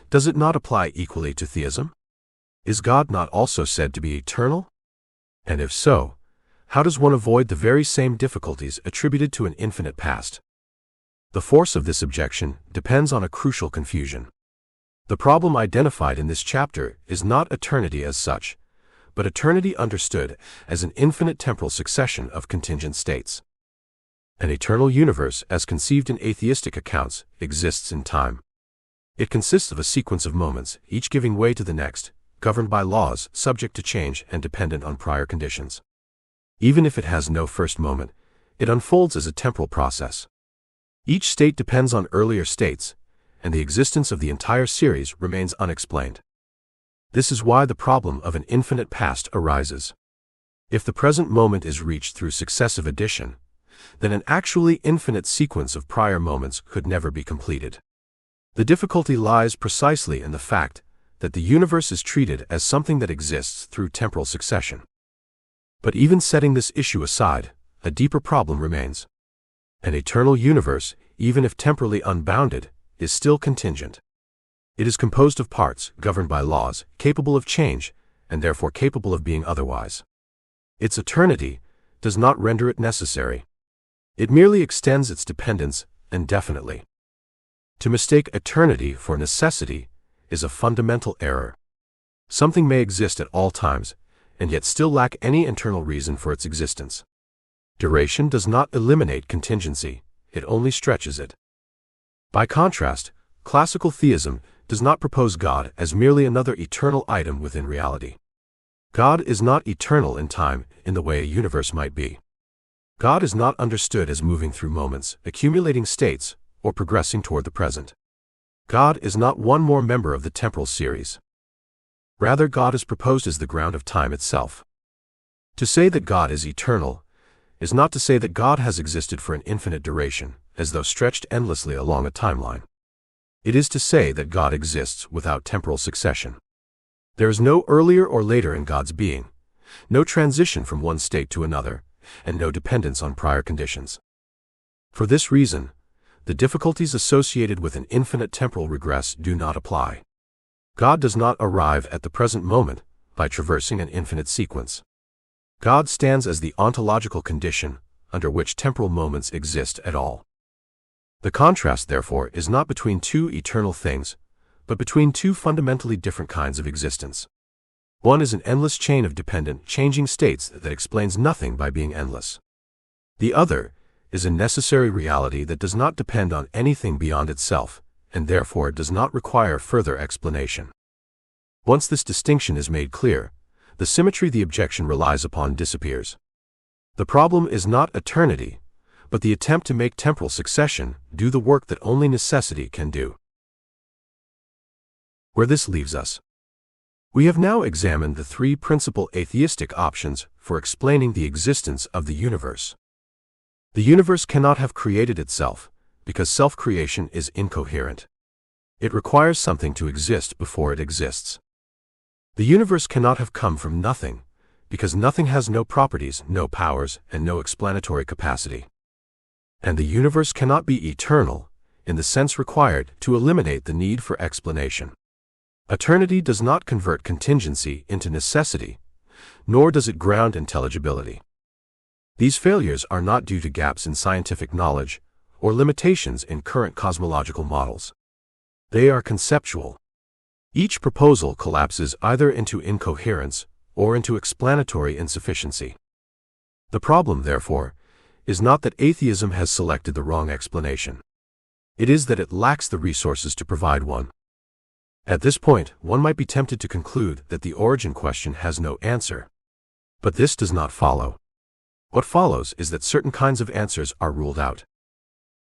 does it not apply equally to theism? Is God not also said to be eternal? And if so, how does one avoid the very same difficulties attributed to an infinite past? The force of this objection depends on a crucial confusion. The problem identified in this chapter is not eternity as such, but eternity understood as an infinite temporal succession of contingent states. An eternal universe, as conceived in atheistic accounts, exists in time. It consists of a sequence of moments, each giving way to the next, governed by laws, subject to change and dependent on prior conditions. Even if it has no first moment, it unfolds as a temporal process. Each state depends on earlier states, and the existence of the entire series remains unexplained. This is why the problem of an infinite past arises. If the present moment is reached through successive addition, then an actually infinite sequence of prior moments could never be completed. The difficulty lies precisely in the fact that the universe is treated as something that exists through temporal succession. But even setting this issue aside, a deeper problem remains. An eternal universe, even if temporally unbounded, is still contingent. It is composed of parts, governed by laws, capable of change, and therefore capable of being otherwise. Its eternity does not render it necessary. It merely extends its dependence indefinitely. To mistake eternity for necessity is a fundamental error. Something may exist at all times, and yet still lack any internal reason for its existence. Duration does not eliminate contingency, it only stretches it. By contrast, classical theism does not propose God as merely another eternal item within reality. God is not eternal in time in the way a universe might be. God is not understood as moving through moments, accumulating states, or progressing toward the present. God is not one more member of the temporal series. Rather, God is proposed as the ground of time itself. To say that God is eternal is not to say that God has existed for an infinite duration, as though stretched endlessly along a timeline. It is to say that God exists without temporal succession. There is no earlier or later in God's being, no transition from one state to another, and no dependence on prior conditions. For this reason, the difficulties associated with an infinite temporal regress do not apply. God does not arrive at the present moment by traversing an infinite sequence. God stands as the ontological condition under which temporal moments exist at all. The contrast, therefore, is not between two eternal things, but between two fundamentally different kinds of existence. One is an endless chain of dependent, changing states that explains nothing by being endless. The other is a necessary reality that does not depend on anything beyond itself, and therefore does not require further explanation. Once this distinction is made clear, the symmetry the objection relies upon disappears. The problem is not eternity, but the attempt to make temporal succession do the work that only necessity can do. Where this leaves us. We have now examined the three principal atheistic options for explaining the existence of the universe. The universe cannot have created itself, because self-creation is incoherent. It requires something to exist before it exists. The universe cannot have come from nothing, because nothing has no properties, no powers, and no explanatory capacity. And the universe cannot be eternal, in the sense required to eliminate the need for explanation. Eternity does not convert contingency into necessity, nor does it ground intelligibility. These failures are not due to gaps in scientific knowledge or limitations in current cosmological models. They are conceptual. Each proposal collapses either into incoherence or into explanatory insufficiency. The problem, therefore, is not that atheism has selected the wrong explanation. It is that it lacks the resources to provide one. At this point, one might be tempted to conclude that the origin question has no answer. But this does not follow. What follows is that certain kinds of answers are ruled out.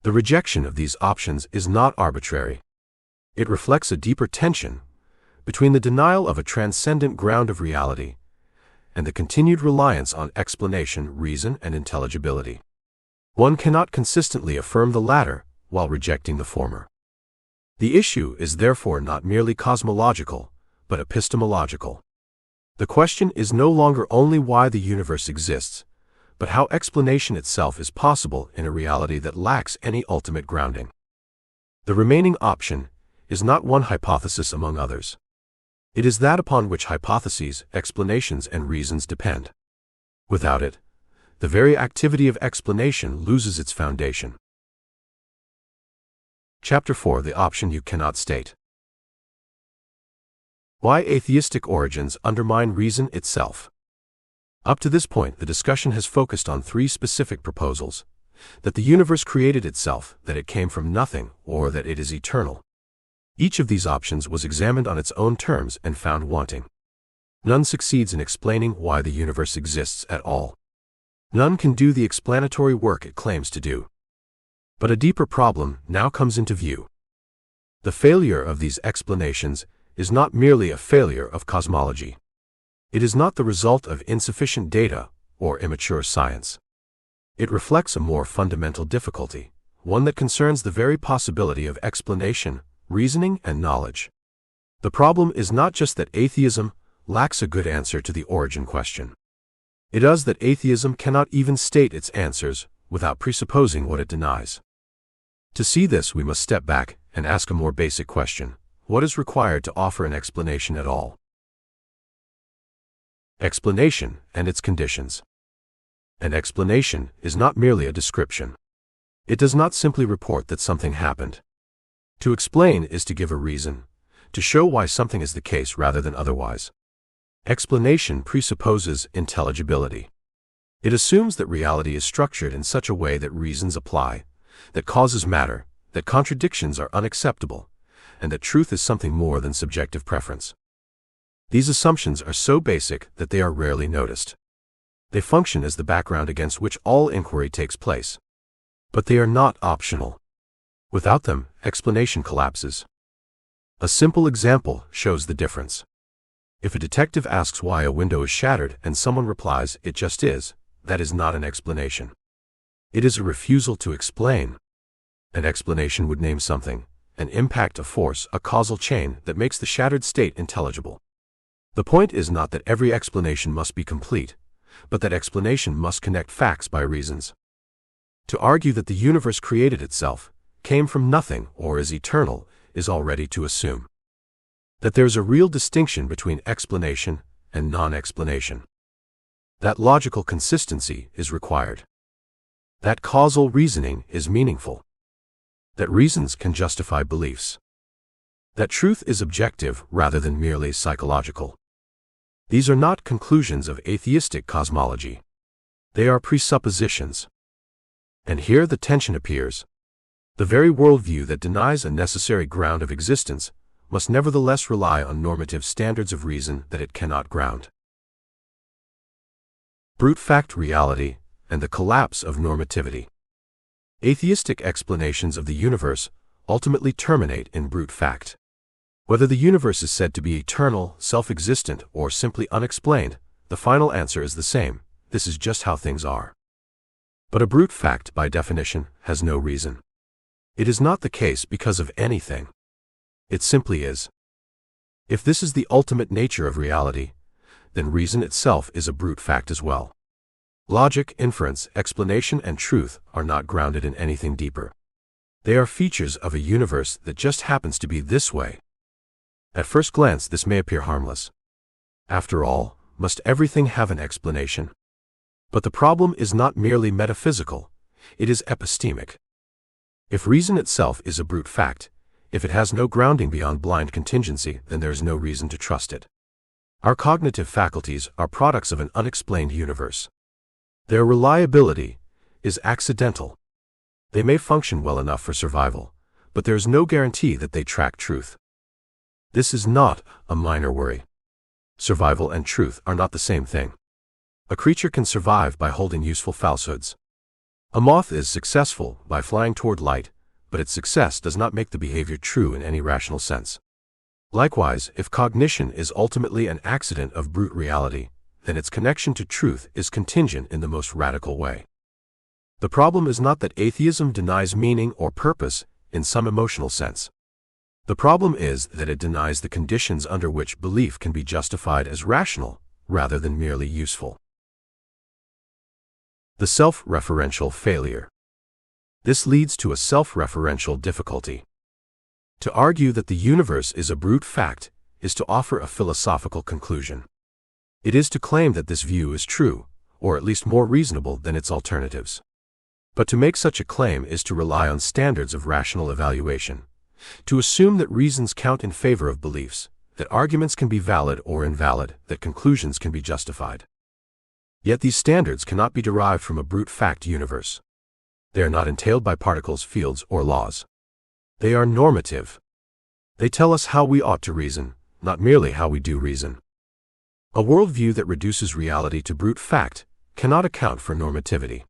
The rejection of these options is not arbitrary. It reflects a deeper tension between the denial of a transcendent ground of reality and the continued reliance on explanation, reason, and intelligibility. One cannot consistently affirm the latter while rejecting the former. The issue is therefore not merely cosmological, but epistemological. The question is no longer only why the universe exists, but how explanation itself is possible in a reality that lacks any ultimate grounding. The remaining option is not one hypothesis among others. It is that upon which hypotheses, explanations, and reasons depend. Without it, the very activity of explanation loses its foundation. Chapter 4: The option you cannot state. Why atheistic origins undermine reason itself. Up to this point, the discussion has focused on three specific proposals: that the universe created itself, that it came from nothing, or that it is eternal. Each of these options was examined on its own terms and found wanting. None succeeds in explaining why the universe exists at all. None can do the explanatory work it claims to do. But a deeper problem now comes into view. The failure of these explanations is not merely a failure of cosmology. It is not the result of insufficient data or immature science. It reflects a more fundamental difficulty, one that concerns the very possibility of explanation, reasoning, and knowledge. The problem is not just that atheism lacks a good answer to the origin question. It is that atheism cannot even state its answers without presupposing what it denies. To see this, we must step back and ask a more basic question: what is required to offer an explanation at all? Explanation and its conditions. An explanation is not merely a description. It does not simply report that something happened. To explain is to give a reason, to show why something is the case rather than otherwise. Explanation presupposes intelligibility. It assumes that reality is structured in such a way that reasons apply, that causes matter, that contradictions are unacceptable, and that truth is something more than subjective preference. These assumptions are so basic that they are rarely noticed. They function as the background against which all inquiry takes place. But they are not optional. Without them, explanation collapses. A simple example shows the difference. If a detective asks why a window is shattered and someone replies, "It just is," that is not an explanation. It is a refusal to explain. An explanation would name something, an impact, a force, a causal chain that makes the shattered state intelligible. The point is not that every explanation must be complete, but that explanation must connect facts by reasons. To argue that the universe created itself, came from nothing, or is eternal, is already to assume that there is a real distinction between explanation and non-explanation. That logical consistency is required. That causal reasoning is meaningful. That reasons can justify beliefs. That truth is objective rather than merely psychological. These are not conclusions of atheistic cosmology. They are presuppositions. And here the tension appears. The very worldview that denies a necessary ground of existence must nevertheless rely on normative standards of reason that it cannot ground. Brute fact reality and the collapse of normativity. Atheistic explanations of the universe ultimately terminate in brute fact. Whether the universe is said to be eternal, self-existent, or simply unexplained, the final answer is the same: this is just how things are. But a brute fact, by definition, has no reason. It is not the case because of anything. It simply is. If this is the ultimate nature of reality, then reason itself is a brute fact as well. Logic, inference, explanation, and truth are not grounded in anything deeper. They are features of a universe that just happens to be this way. At first glance, this may appear harmless. After all, must everything have an explanation? But the problem is not merely metaphysical, it is epistemic. If reason itself is a brute fact, if it has no grounding beyond blind contingency, then there is no reason to trust it. Our cognitive faculties are products of an unexplained universe. Their reliability is accidental. They may function well enough for survival, but there is no guarantee that they track truth. This is not a minor worry. Survival and truth are not the same thing. A creature can survive by holding useful falsehoods. A moth is successful by flying toward light, but its success does not make the behavior true in any rational sense. Likewise, if cognition is ultimately an accident of brute reality, then its connection to truth is contingent in the most radical way. The problem is not that atheism denies meaning or purpose in some emotional sense. The problem is that it denies the conditions under which belief can be justified as rational, rather than merely useful. The self-referential failure. This leads to a self-referential difficulty. To argue that the universe is a brute fact is to offer a philosophical conclusion. It is to claim that this view is true, or at least more reasonable than its alternatives. But to make such a claim is to rely on standards of rational evaluation, to assume that reasons count in favor of beliefs, that arguments can be valid or invalid, that conclusions can be justified. Yet these standards cannot be derived from a brute fact universe. They are not entailed by particles, fields, or laws. They are normative. They tell us how we ought to reason, not merely how we do reason. A worldview that reduces reality to brute fact cannot account for normativity.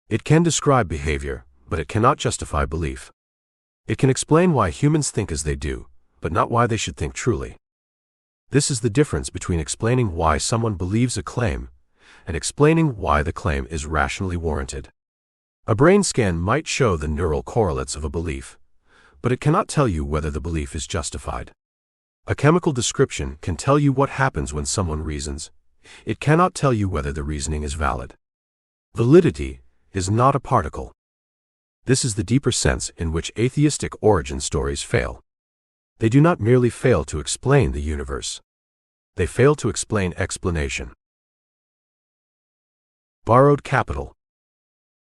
It can describe behavior, but it cannot justify belief. It can explain why humans think as they do, but not why they should think truly. This is the difference between explaining why someone believes a claim and explaining why the claim is rationally warranted. A brain scan might show the neural correlates of a belief, but it cannot tell you whether the belief is justified. A chemical description can tell you what happens when someone reasons. It cannot tell you whether the reasoning is valid. Validity is not a particle. This is the deeper sense in which atheistic origin stories fail. They do not merely fail to explain the universe. They fail to explain explanation. Borrowed capital.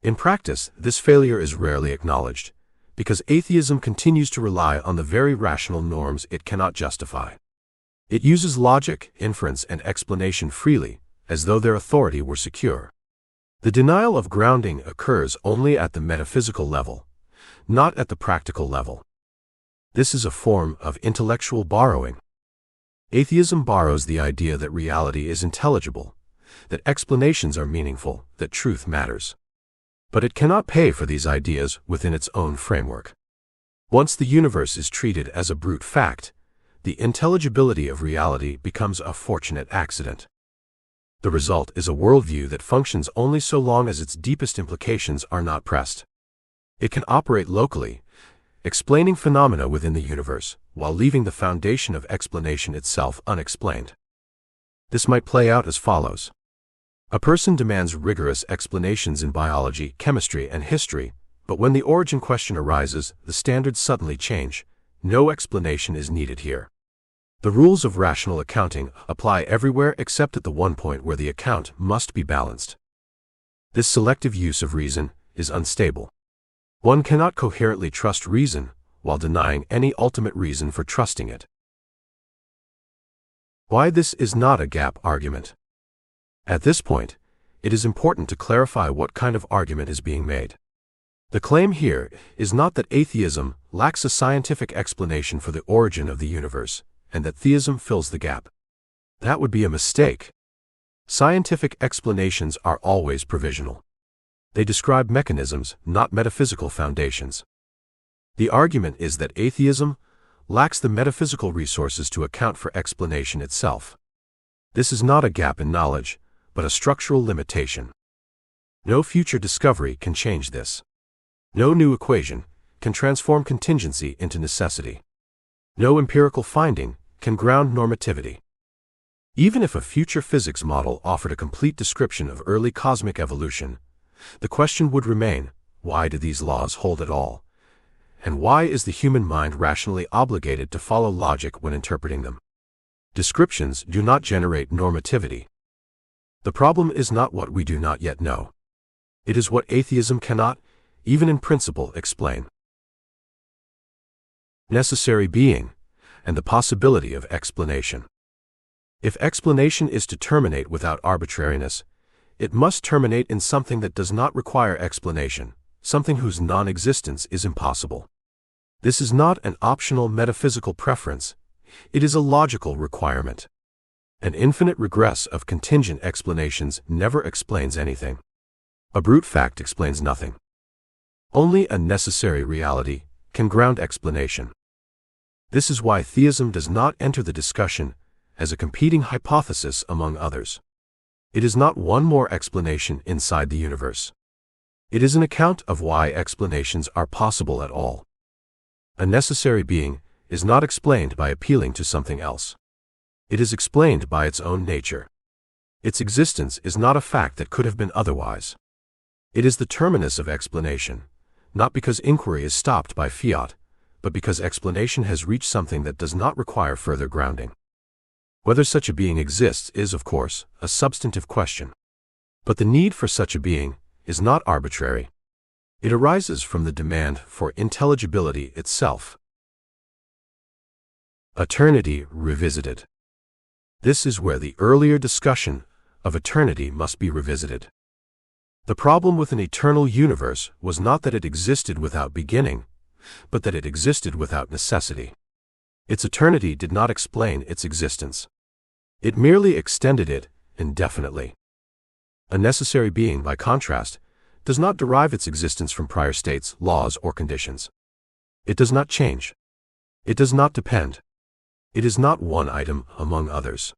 In practice, this failure is rarely acknowledged, because atheism continues to rely on the very rational norms it cannot justify. It uses logic, inference, and explanation freely, as though their authority were secure. The denial of grounding occurs only at the metaphysical level, not at the practical level. This is a form of intellectual borrowing. Atheism borrows the idea that reality is intelligible, that explanations are meaningful, that truth matters. But it cannot pay for these ideas within its own framework. Once the universe is treated as a brute fact, the intelligibility of reality becomes a fortunate accident. The result is a worldview that functions only so long as its deepest implications are not pressed. It can operate locally, explaining phenomena within the universe, while leaving the foundation of explanation itself unexplained. This might play out as follows. A person demands rigorous explanations in biology, chemistry, and history, but when the origin question arises, the standards suddenly change. No explanation is needed here. The rules of rational accounting apply everywhere except at the one point where the account must be balanced. This selective use of reason is unstable. One cannot coherently trust reason while denying any ultimate reason for trusting it. Why this is not a gap argument. At this point, it is important to clarify what kind of argument is being made. The claim here is not that atheism lacks a scientific explanation for the origin of the universe, and that theism fills the gap. That would be a mistake. Scientific explanations are always provisional. They describe mechanisms, not metaphysical foundations. The argument is that atheism lacks the metaphysical resources to account for explanation itself. This is not a gap in knowledge, but a structural limitation. No future discovery can change this. No new equation can transform contingency into necessity. No empirical finding can ground normativity. Even if a future physics model offered a complete description of early cosmic evolution, the question would remain, why do these laws hold at all? And why is the human mind rationally obligated to follow logic when interpreting them? Descriptions do not generate normativity. The problem is not what we do not yet know. It is what atheism cannot, even in principle, explain. Necessary being, and the possibility of explanation. If explanation is to terminate without arbitrariness, it must terminate in something that does not require explanation, something whose non-existence is impossible. This is not an optional metaphysical preference, it is a logical requirement. An infinite regress of contingent explanations never explains anything. A brute fact explains nothing. Only a necessary reality can ground explanation. This is why theism does not enter the discussion as a competing hypothesis among others. It is not one more explanation inside the universe. It is an account of why explanations are possible at all. A necessary being is not explained by appealing to something else. It is explained by its own nature. Its existence is not a fact that could have been otherwise. It is the terminus of explanation, not because inquiry is stopped by fiat, but because explanation has reached something that does not require further grounding. Whether such a being exists is, of course, a substantive question. But the need for such a being is not arbitrary. It arises from the demand for intelligibility itself. Eternity revisited. This is where the earlier discussion of eternity must be revisited. The problem with an eternal universe was not that it existed without beginning, but that it existed without necessity. Its eternity did not explain its existence. It merely extended it indefinitely. A necessary being, by contrast, does not derive its existence from prior states, laws, or conditions. It does not change. It does not depend. It is not one item among others.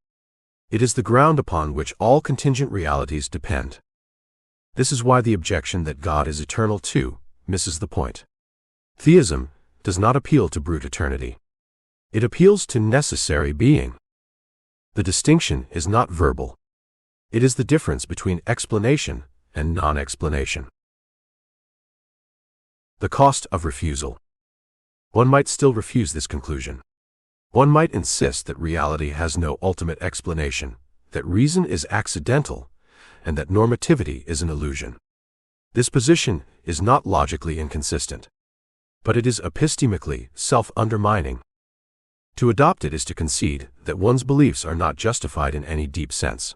It is the ground upon which all contingent realities depend. This is why the objection that God is eternal too misses the point. Theism does not appeal to brute eternity. It appeals to necessary being. The distinction is not verbal. It is the difference between explanation and non-explanation. The cost of refusal. One might still refuse this conclusion. One might insist that reality has no ultimate explanation, that reason is accidental, and that normativity is an illusion. This position is not logically inconsistent, but it is epistemically self-undermining. To adopt it is to concede that one's beliefs are not justified in any deep sense.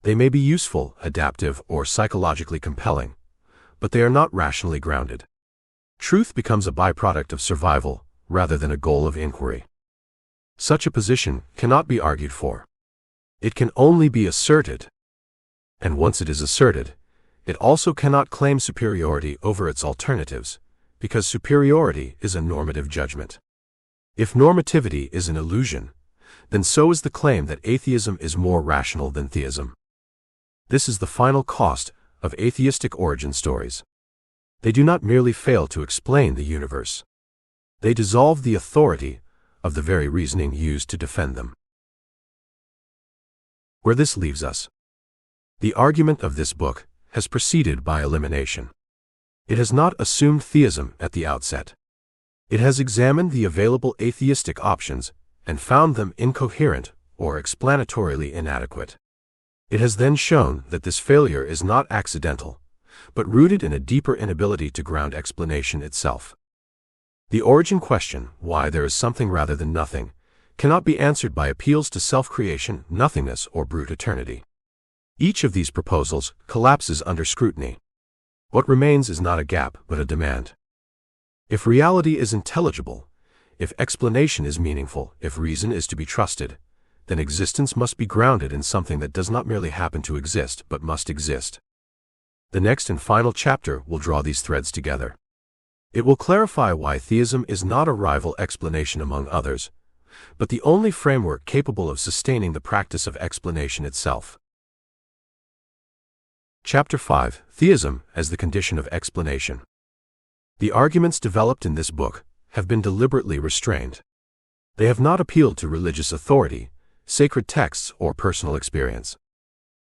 They may be useful, adaptive, or psychologically compelling, but they are not rationally grounded. Truth becomes a byproduct of survival rather than a goal of inquiry. Such a position cannot be argued for. It can only be asserted. And once it is asserted, it also cannot claim superiority over its alternatives, because superiority is a normative judgment. If normativity is an illusion, then so is the claim that atheism is more rational than theism. This is the final cost of atheistic origin stories. They do not merely fail to explain the universe. They dissolve the authority of the very reasoning used to defend them. Where this leaves us. The argument of this book has proceeded by elimination. It has not assumed theism at the outset. It has examined the available atheistic options and found them incoherent or explanatorily inadequate. It has then shown that this failure is not accidental, but rooted in a deeper inability to ground explanation itself. The origin question, why there is something rather than nothing, cannot be answered by appeals to self-creation, nothingness, or brute eternity. Each of these proposals collapses under scrutiny. What remains is not a gap, but a demand. If reality is intelligible, if explanation is meaningful, if reason is to be trusted, then existence must be grounded in something that does not merely happen to exist, but must exist. The next and final chapter will draw these threads together. It will clarify why theism is not a rival explanation among others, but the only framework capable of sustaining the practice of explanation itself. Chapter 5: Theism as the Condition of Explanation. The arguments developed in this book have been deliberately restrained. They have not appealed to religious authority, sacred texts, or personal experience.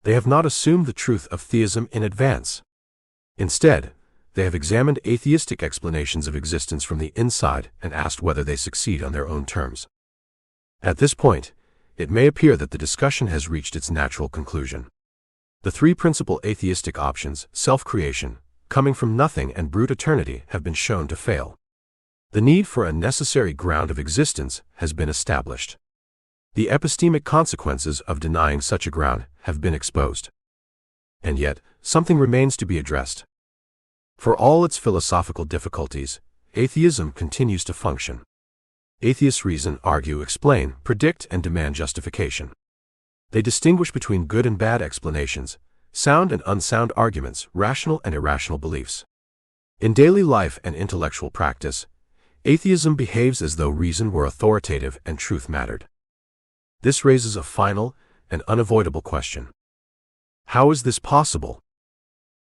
They have not assumed the truth of theism in advance. Instead, they have examined atheistic explanations of existence from the inside and asked whether they succeed on their own terms. At this point, it may appear that the discussion has reached its natural conclusion. The three principal atheistic options, self-creation, coming from nothing, and brute eternity, have been shown to fail. The need for a necessary ground of existence has been established. The epistemic consequences of denying such a ground have been exposed. And yet, something remains to be addressed. For all its philosophical difficulties, atheism continues to function. Atheists reason, argue, explain, predict, and demand justification. They distinguish between good and bad explanations, sound and unsound arguments, rational and irrational beliefs. In daily life and intellectual practice, atheism behaves as though reason were authoritative and truth mattered. This raises a final and unavoidable question. How is this possible?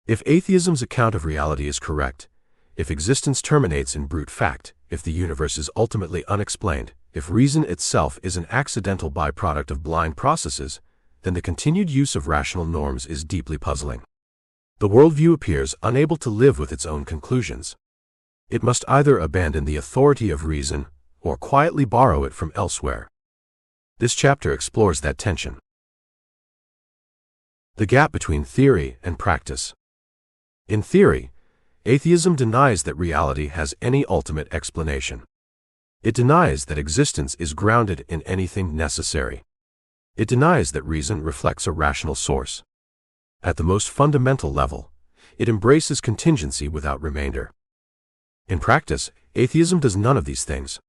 If atheism's account of reality is correct, if existence terminates in brute fact, if the universe is ultimately unexplained, if reason itself is an accidental byproduct of blind processes, then the continued use of rational norms is deeply puzzling. The worldview appears unable to live with its own conclusions. It must either abandon the authority of reason or quietly borrow it from elsewhere. This chapter explores that tension. The gap between theory and practice. In theory, atheism denies that reality has any ultimate explanation. It denies that existence is grounded in anything necessary. It denies that reason reflects a rational source. At the most fundamental level, it embraces contingency without remainder. In practice, atheism does none of these things.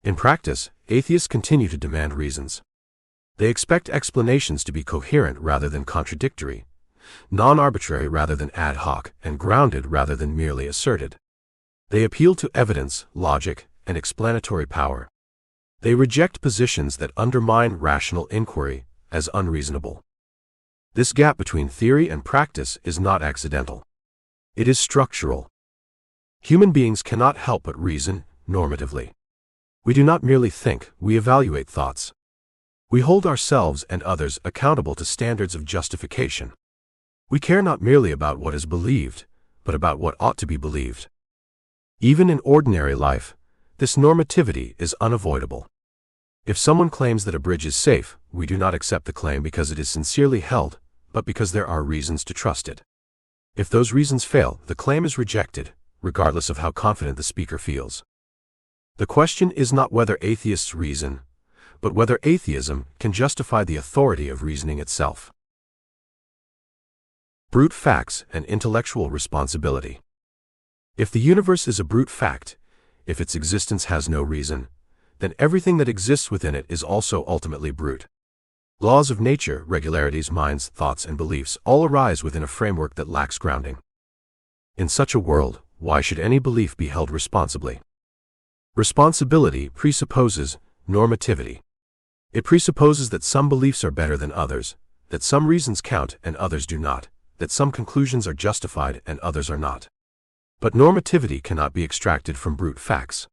In practice, atheists continue to demand reasons. They expect explanations to be coherent rather than contradictory, non-arbitrary rather than ad hoc, and grounded rather than merely asserted. They appeal to evidence, logic, and explanatory power. They reject positions that undermine rational inquiry as unreasonable. This gap between theory and practice is not accidental. It is structural. Human beings cannot help but reason normatively. We do not merely think, we evaluate thoughts. We hold ourselves and others accountable to standards of justification. We care not merely about what is believed, but about what ought to be believed. Even in ordinary life, this normativity is unavoidable. If someone claims that a bridge is safe, we do not accept the claim because it is sincerely held, but because there are reasons to trust it. If those reasons fail, the claim is rejected, regardless of how confident the speaker feels. The question is not whether atheists reason, but whether atheism can justify the authority of reasoning itself. Brute facts and intellectual responsibility. If the universe is a brute fact, if its existence has no reason, then everything that exists within it is also ultimately brute. Laws of nature, regularities, minds, thoughts, and beliefs all arise within a framework that lacks grounding. In such a world, why should any belief be held responsibly? Responsibility presupposes normativity. It presupposes that some beliefs are better than others, that some reasons count and others do not, that some conclusions are justified and others are not. But normativity cannot be extracted from brute facts.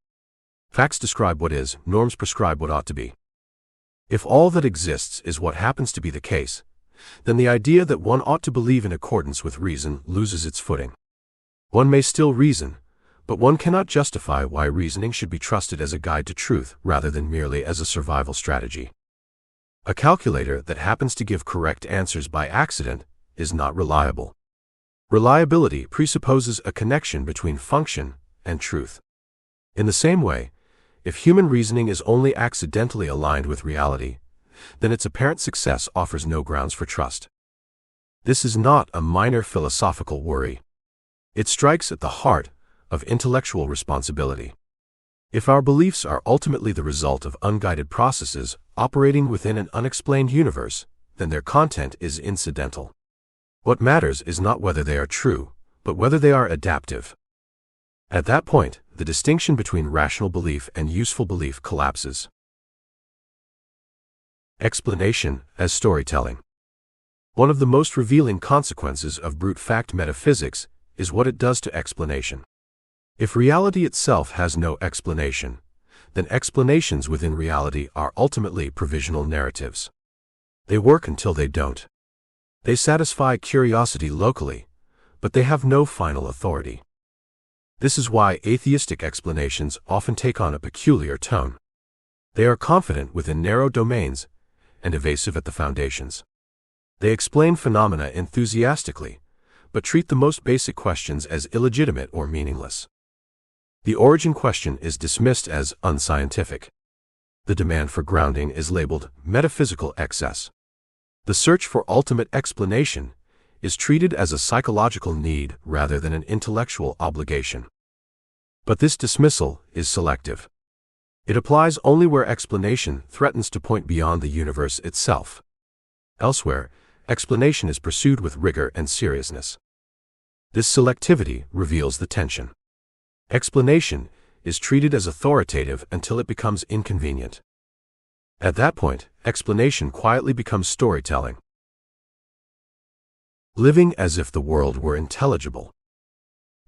Facts describe what is, norms prescribe what ought to be. If all that exists is what happens to be the case, then the idea that one ought to believe in accordance with reason loses its footing. One may still reason, but one cannot justify why reasoning should be trusted as a guide to truth rather than merely as a survival strategy. A calculator that happens to give correct answers by accident is not reliable. Reliability presupposes a connection between function and truth. In the same way, if human reasoning is only accidentally aligned with reality, then its apparent success offers no grounds for trust. This is not a minor philosophical worry. It strikes at the heart of intellectual responsibility. If our beliefs are ultimately the result of unguided processes operating within an unexplained universe, then their content is incidental. What matters is not whether they are true, but whether they are adaptive. At that point, the distinction between rational belief and useful belief collapses. Explanation as storytelling. One of the most revealing consequences of brute fact metaphysics is what it does to explanation. If reality itself has no explanation, then explanations within reality are ultimately provisional narratives. They work until they don't. They satisfy curiosity locally, but they have no final authority. This is why atheistic explanations often take on a peculiar tone. They are confident within narrow domains and evasive at the foundations. They explain phenomena enthusiastically, but treat the most basic questions as illegitimate or meaningless. The origin question is dismissed as unscientific. The demand for grounding is labeled metaphysical excess. The search for ultimate explanation is treated as a psychological need rather than an intellectual obligation. But this dismissal is selective. It applies only where explanation threatens to point beyond the universe itself. Elsewhere, explanation is pursued with rigor and seriousness. This selectivity reveals the tension. Explanation is treated as authoritative until it becomes inconvenient. At that point, explanation quietly becomes storytelling. Living as if the world were intelligible.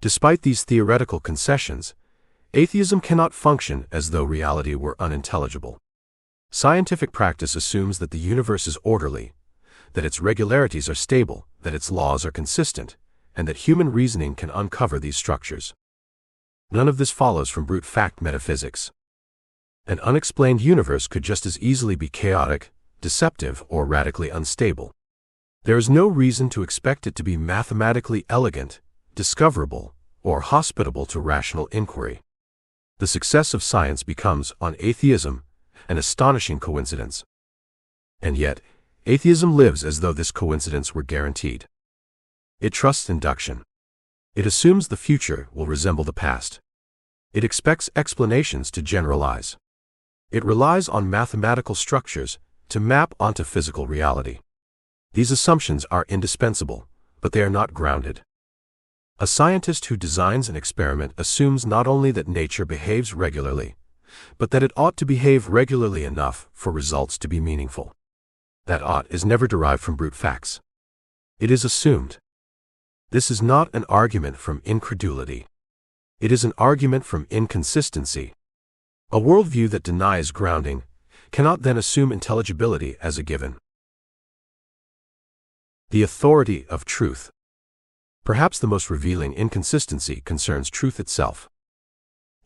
Despite these theoretical concessions, atheism cannot function as though reality were unintelligible. Scientific practice assumes that the universe is orderly, that its regularities are stable, that its laws are consistent, and that human reasoning can uncover these structures. None of this follows from brute fact metaphysics. An unexplained universe could just as easily be chaotic, deceptive, or radically unstable. There is no reason to expect it to be mathematically elegant, discoverable, or hospitable to rational inquiry. The success of science becomes, on atheism, an astonishing coincidence. And yet, atheism lives as though this coincidence were guaranteed. It trusts induction. It assumes the future will resemble the past. It expects explanations to generalize. It relies on mathematical structures to map onto physical reality. These assumptions are indispensable, but they are not grounded. A scientist who designs an experiment assumes not only that nature behaves regularly, but that it ought to behave regularly enough for results to be meaningful. That ought is never derived from brute facts. It is assumed. This is not an argument from incredulity. It is an argument from inconsistency. A worldview that denies grounding cannot then assume intelligibility as a given. The authority of truth. Perhaps the most revealing inconsistency concerns truth itself.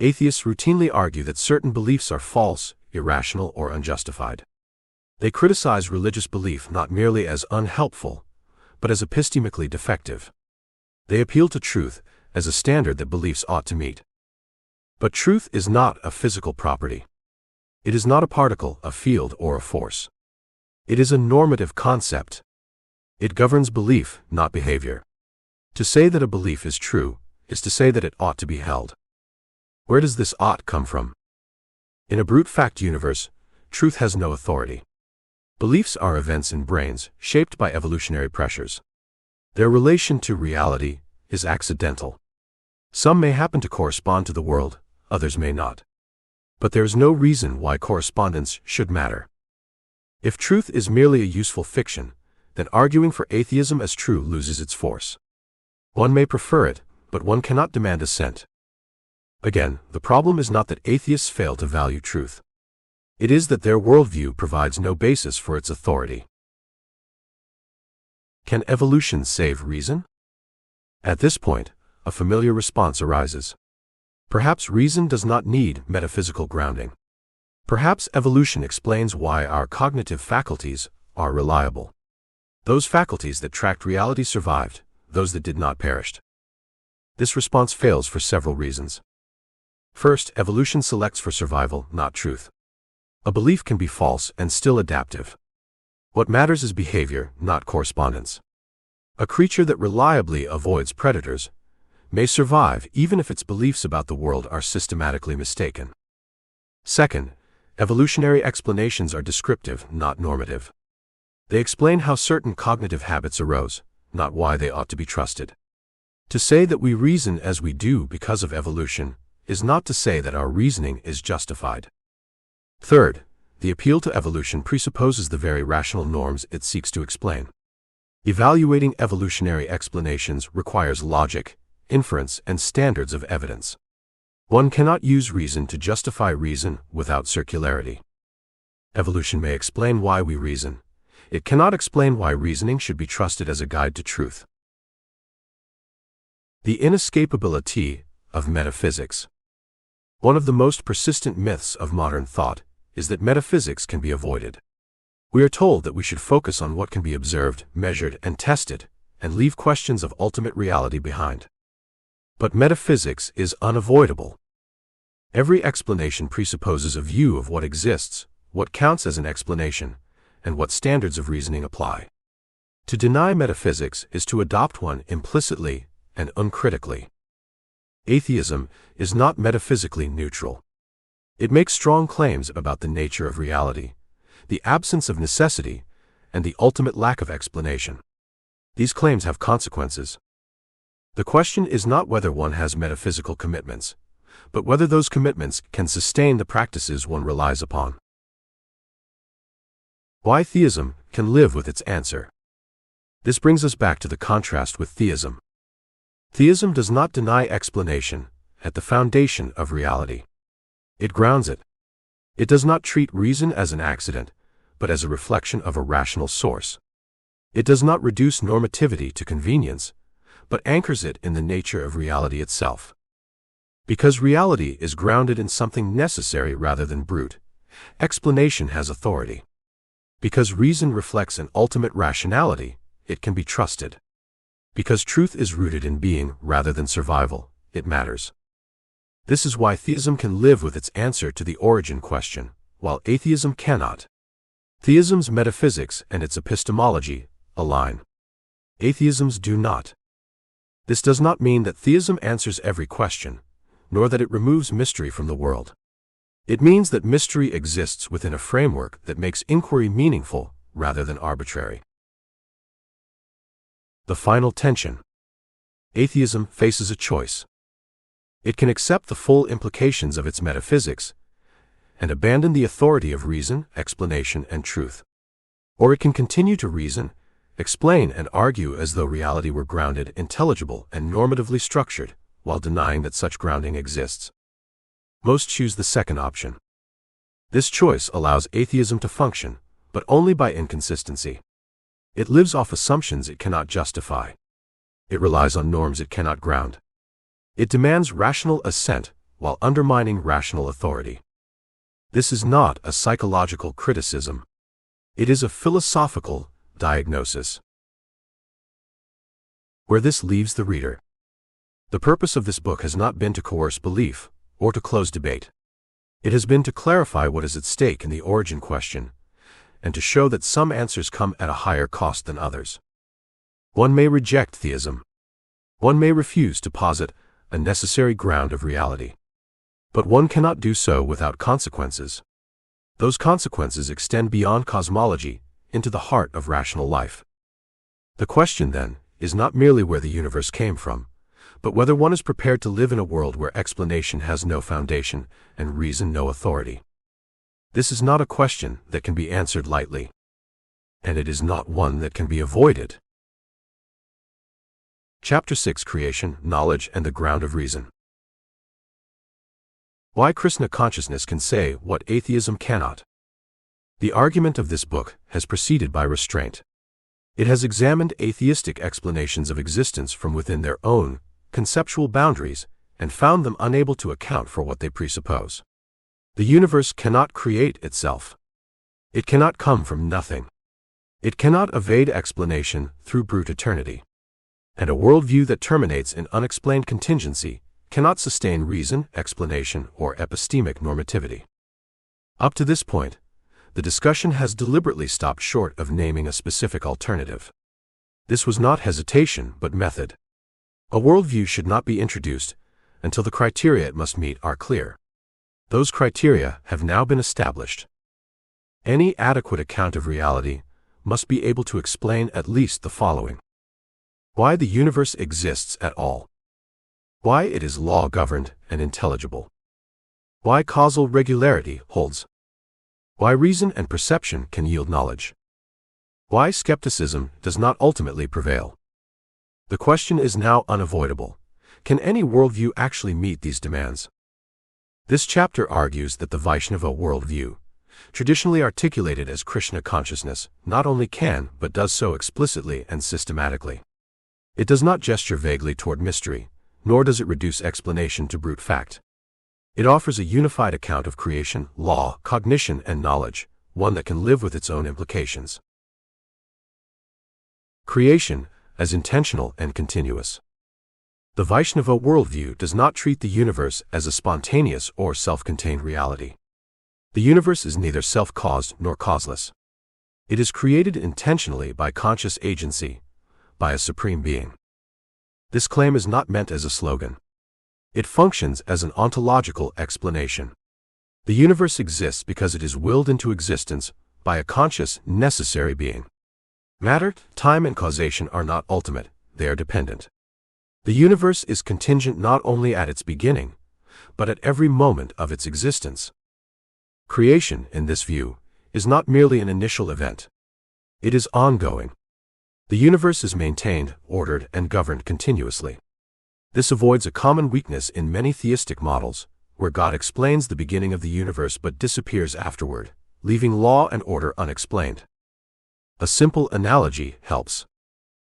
Atheists routinely argue that certain beliefs are false, irrational, or unjustified. They criticize religious belief not merely as unhelpful, but as epistemically defective. They appeal to truth as a standard that beliefs ought to meet. But truth is not a physical property. It is not a particle, a field, or a force. It is a normative concept. It governs belief, not behavior. To say that a belief is true is to say that it ought to be held. Where does this ought come from? In a brute fact universe, truth has no authority. Beliefs are events in brains shaped by evolutionary pressures. Their relation to reality is accidental. Some may happen to correspond to the world, others may not. But there is no reason why correspondence should matter. If truth is merely a useful fiction, then arguing for atheism as true loses its force. One may prefer it, but one cannot demand assent. Again, the problem is not that atheists fail to value truth. It is that their worldview provides no basis for its authority. Can evolution save reason? At this point, a familiar response arises. Perhaps reason does not need metaphysical grounding. Perhaps evolution explains why our cognitive faculties are reliable. Those faculties that tracked reality survived, those that did not perished. This response fails for several reasons. First, evolution selects for survival, not truth. A belief can be false and still adaptive. What matters is behavior, not correspondence. A creature that reliably avoids predators may survive even if its beliefs about the world are systematically mistaken. Second, evolutionary explanations are descriptive, not normative. They explain how certain cognitive habits arose, not why they ought to be trusted. To say that we reason as we do because of evolution is not to say that our reasoning is justified. Third, the appeal to evolution presupposes the very rational norms it seeks to explain. Evaluating evolutionary explanations requires logic, inference, and standards of evidence. One cannot use reason to justify reason without circularity. Evolution may explain why we reason. It cannot explain why reasoning should be trusted as a guide to truth. The inescapability of metaphysics. One of the most persistent myths of modern thought is that metaphysics can be avoided. We are told that we should focus on what can be observed, measured, and tested, and leave questions of ultimate reality behind. But metaphysics is unavoidable. Every explanation presupposes a view of what exists, what counts as an explanation, and what standards of reasoning apply. To deny metaphysics is to adopt one implicitly and uncritically. Atheism is not metaphysically neutral. It makes strong claims about the nature of reality, the absence of necessity, and the ultimate lack of explanation. These claims have consequences. The question is not whether one has metaphysical commitments, but whether those commitments can sustain the practices one relies upon. Why theism can live with its answer. This brings us back to the contrast with theism. Theism does not deny explanation at the foundation of reality. It grounds it. It does not treat reason as an accident, but as a reflection of a rational source. It does not reduce normativity to convenience, but anchors it in the nature of reality itself. Because reality is grounded in something necessary rather than brute, explanation has authority. Because reason reflects an ultimate rationality, it can be trusted. Because truth is rooted in being rather than survival, it matters. This is why theism can live with its answer to the origin question, while atheism cannot. Theism's metaphysics and its epistemology align. Atheism's do not. This does not mean that theism answers every question, nor that it removes mystery from the world. It means that mystery exists within a framework that makes inquiry meaningful rather than arbitrary. The final tension. Atheism faces a choice. It can accept the full implications of its metaphysics and abandon the authority of reason, explanation, and truth. Or it can continue to reason, explain, and argue as though reality were grounded, intelligible, and normatively structured, while denying that such grounding exists. Most choose the second option. This choice allows atheism to function, but only by inconsistency. It lives off assumptions it cannot justify. It relies on norms it cannot ground. It demands rational assent while undermining rational authority. This is not a psychological criticism. It is a philosophical diagnosis. Where this leaves the reader. The purpose of this book has not been to coerce belief or to close debate. It has been to clarify what is at stake in the origin question and to show that some answers come at a higher cost than others. One may reject theism. One may refuse to posit a necessary ground of reality. But one cannot do so without consequences. Those consequences extend beyond cosmology into the heart of rational life. The question, then, is not merely where the universe came from, but whether one is prepared to live in a world where explanation has no foundation and reason no authority. This is not a question that can be answered lightly, and it is not one that can be avoided. Chapter 6: Creation, Knowledge, and the Ground of Reason. Why Krishna consciousness can say what atheism cannot. The argument of this book has proceeded by restraint. It has examined atheistic explanations of existence from within their own conceptual boundaries and found them unable to account for what they presuppose. The universe cannot create itself. It cannot come from nothing. It cannot evade explanation through brute eternity. And a worldview that terminates in unexplained contingency cannot sustain reason, explanation, or epistemic normativity. Up to this point, the discussion has deliberately stopped short of naming a specific alternative. This was not hesitation, but method. A worldview should not be introduced until the criteria it must meet are clear. Those criteria have now been established. Any adequate account of reality must be able to explain at least the following: why the universe exists at all, why it is law-governed and intelligible, why causal regularity holds, why reason and perception can yield knowledge, why skepticism does not ultimately prevail. The question is now unavoidable: can any worldview actually meet these demands? This chapter argues that the Vaishnava worldview, traditionally articulated as Krishna consciousness, not only can but does so explicitly and systematically. It does not gesture vaguely toward mystery, nor does it reduce explanation to brute fact. It offers a unified account of creation, law, cognition, and knowledge, one that can live with its own implications. Creation as intentional and continuous. The Vaishnava worldview does not treat the universe as a spontaneous or self-contained reality. The universe is neither self-caused nor causeless. It is created intentionally by conscious agency, by a supreme being. This claim is not meant as a slogan. It functions as an ontological explanation. The universe exists because it is willed into existence by a conscious, necessary being. Matter, time, and causation are not ultimate, they are dependent. The universe is contingent not only at its beginning, but at every moment of its existence. Creation, in this view, is not merely an initial event. It is ongoing. The universe is maintained, ordered, and governed continuously. This avoids a common weakness in many theistic models, where God explains the beginning of the universe but disappears afterward, leaving law and order unexplained. A simple analogy helps.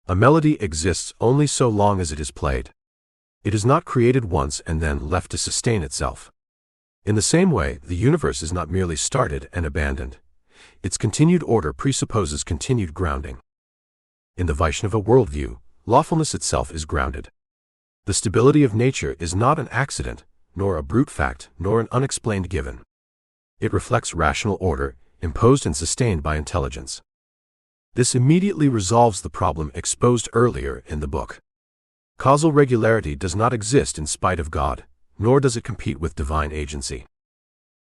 A melody exists only so long as it is played. It is not created once and then left to sustain itself. In the same way, the universe is not merely started and abandoned. Its continued order presupposes continued grounding. In the Vaishnava worldview, lawfulness itself is grounded. The stability of nature is not an accident, nor a brute fact, nor an unexplained given. It reflects rational order, imposed and sustained by intelligence. This immediately resolves the problem exposed earlier in the book. Causal regularity does not exist in spite of God, nor does it compete with divine agency.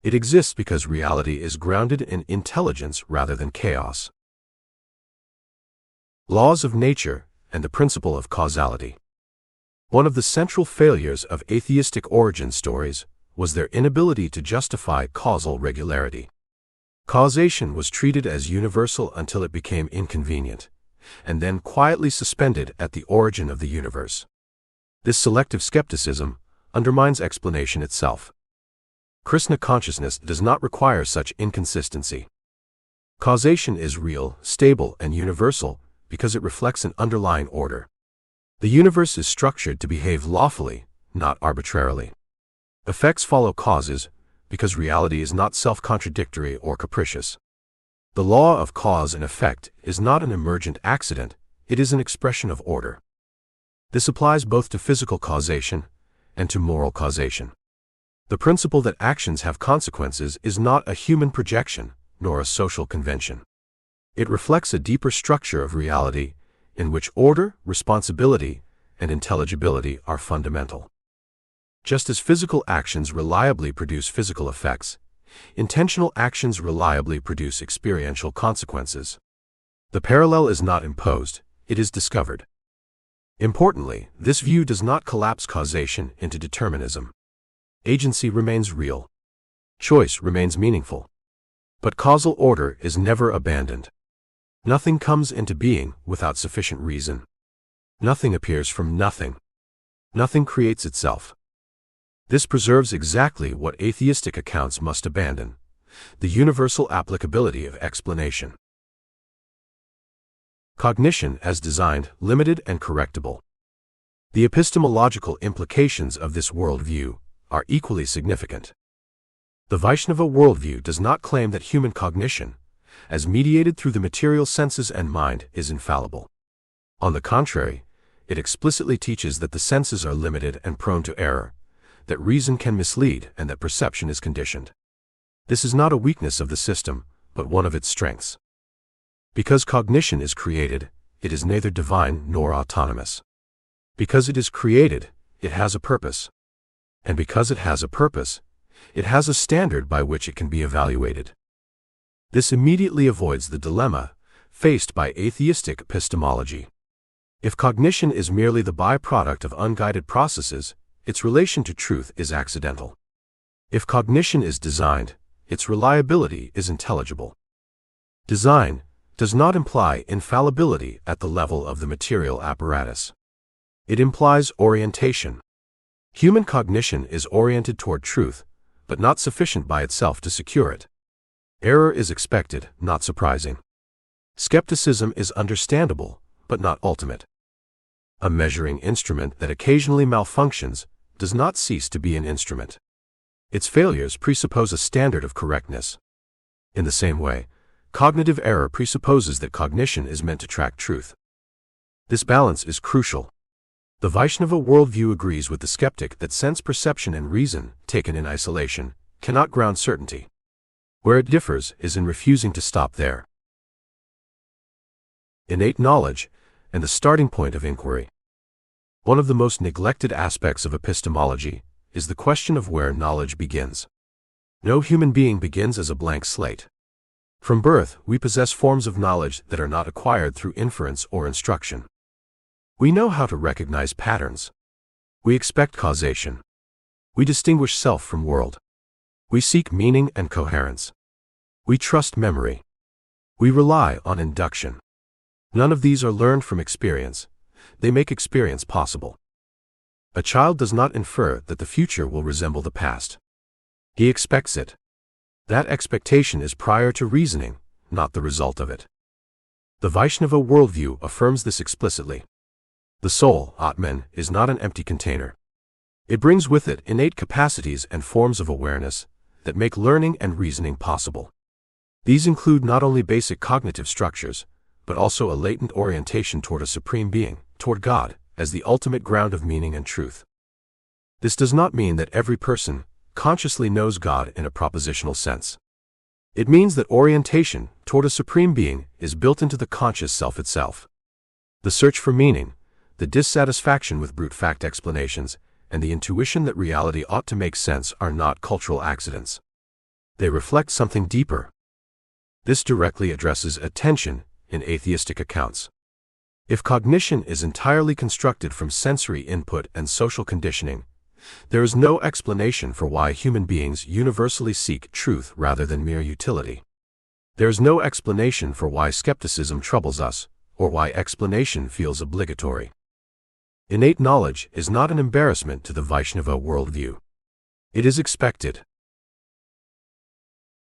It exists because reality is grounded in intelligence rather than chaos. Laws of nature and the principle of causality. One of the central failures of atheistic origin stories was their inability to justify causal regularity. Causation was treated as universal until it became inconvenient, and then quietly suspended at the origin of the universe. This selective skepticism undermines explanation itself. Krishna consciousness does not require such inconsistency. Causation is real, stable, and universal because it reflects an underlying order. The universe is structured to behave lawfully, not arbitrarily. Effects follow causes because reality is not self-contradictory or capricious. The law of cause and effect is not an emergent accident, it is an expression of order. This applies both to physical causation and to moral causation. The principle that actions have consequences is not a human projection, nor a social convention. It reflects a deeper structure of reality in which order, responsibility, and intelligibility are fundamental. Just as physical actions reliably produce physical effects, intentional actions reliably produce experiential consequences. The parallel is not imposed, it is discovered. Importantly, this view does not collapse causation into determinism. Agency remains real. Choice remains meaningful. But causal order is never abandoned. Nothing comes into being without sufficient reason. Nothing appears from nothing. Nothing creates itself. This preserves exactly what atheistic accounts must abandon: the universal applicability of explanation. Cognition as designed, limited, and correctable. The epistemological implications of this worldview are equally significant. The Vaishnava worldview does not claim that human cognition, as mediated through the material senses and mind, is infallible. On the contrary, it explicitly teaches that the senses are limited and prone to error, that reason can mislead, and that perception is conditioned. This is not a weakness of the system, but one of its strengths. Because cognition is created, it is neither divine nor autonomous. Because it is created, it has a purpose. And because it has a purpose, it has a standard by which it can be evaluated. This immediately avoids the dilemma faced by atheistic epistemology. If cognition is merely the byproduct of unguided processes, its relation to truth is accidental. If cognition is designed, its reliability is intelligible. Design does not imply infallibility at the level of the material apparatus. It implies orientation. Human cognition is oriented toward truth, but not sufficient by itself to secure it. Error is expected, not surprising. Skepticism is understandable, but not ultimate. A measuring instrument that occasionally malfunctions does not cease to be an instrument. Its failures presuppose a standard of correctness. In the same way, cognitive error presupposes that cognition is meant to track truth. This balance is crucial. The Vaishnava worldview agrees with the skeptic that sense perception and reason, taken in isolation, cannot ground certainty. Where it differs is in refusing to stop there. Innate knowledge, and the starting point of inquiry. One of the most neglected aspects of epistemology is the question of where knowledge begins. No human being begins as a blank slate. From birth, we possess forms of knowledge that are not acquired through inference or instruction. We know how to recognize patterns. We expect causation. We distinguish self from world. We seek meaning and coherence. We trust memory. We rely on induction. None of these are learned from experience. They make experience possible. A child does not infer that the future will resemble the past. He expects it. That expectation is prior to reasoning, not the result of it. The Vaishnava worldview affirms this explicitly. The soul, Atman, is not an empty container. It brings with it innate capacities and forms of awareness that make learning and reasoning possible. These include not only basic cognitive structures, but also a latent orientation toward a supreme being, toward God, as the ultimate ground of meaning and truth. This does not mean that every person consciously knows God in a propositional sense. It means that orientation toward a supreme being is built into the conscious self itself. The search for meaning, the dissatisfaction with brute fact explanations, and the intuition that reality ought to make sense are not cultural accidents. They reflect something deeper. This directly addresses a tension in atheistic accounts. If cognition is entirely constructed from sensory input and social conditioning, there is no explanation for why human beings universally seek truth rather than mere utility. There is no explanation for why skepticism troubles us, or why explanation feels obligatory. Innate knowledge is not an embarrassment to the Vaishnava worldview. It is expected.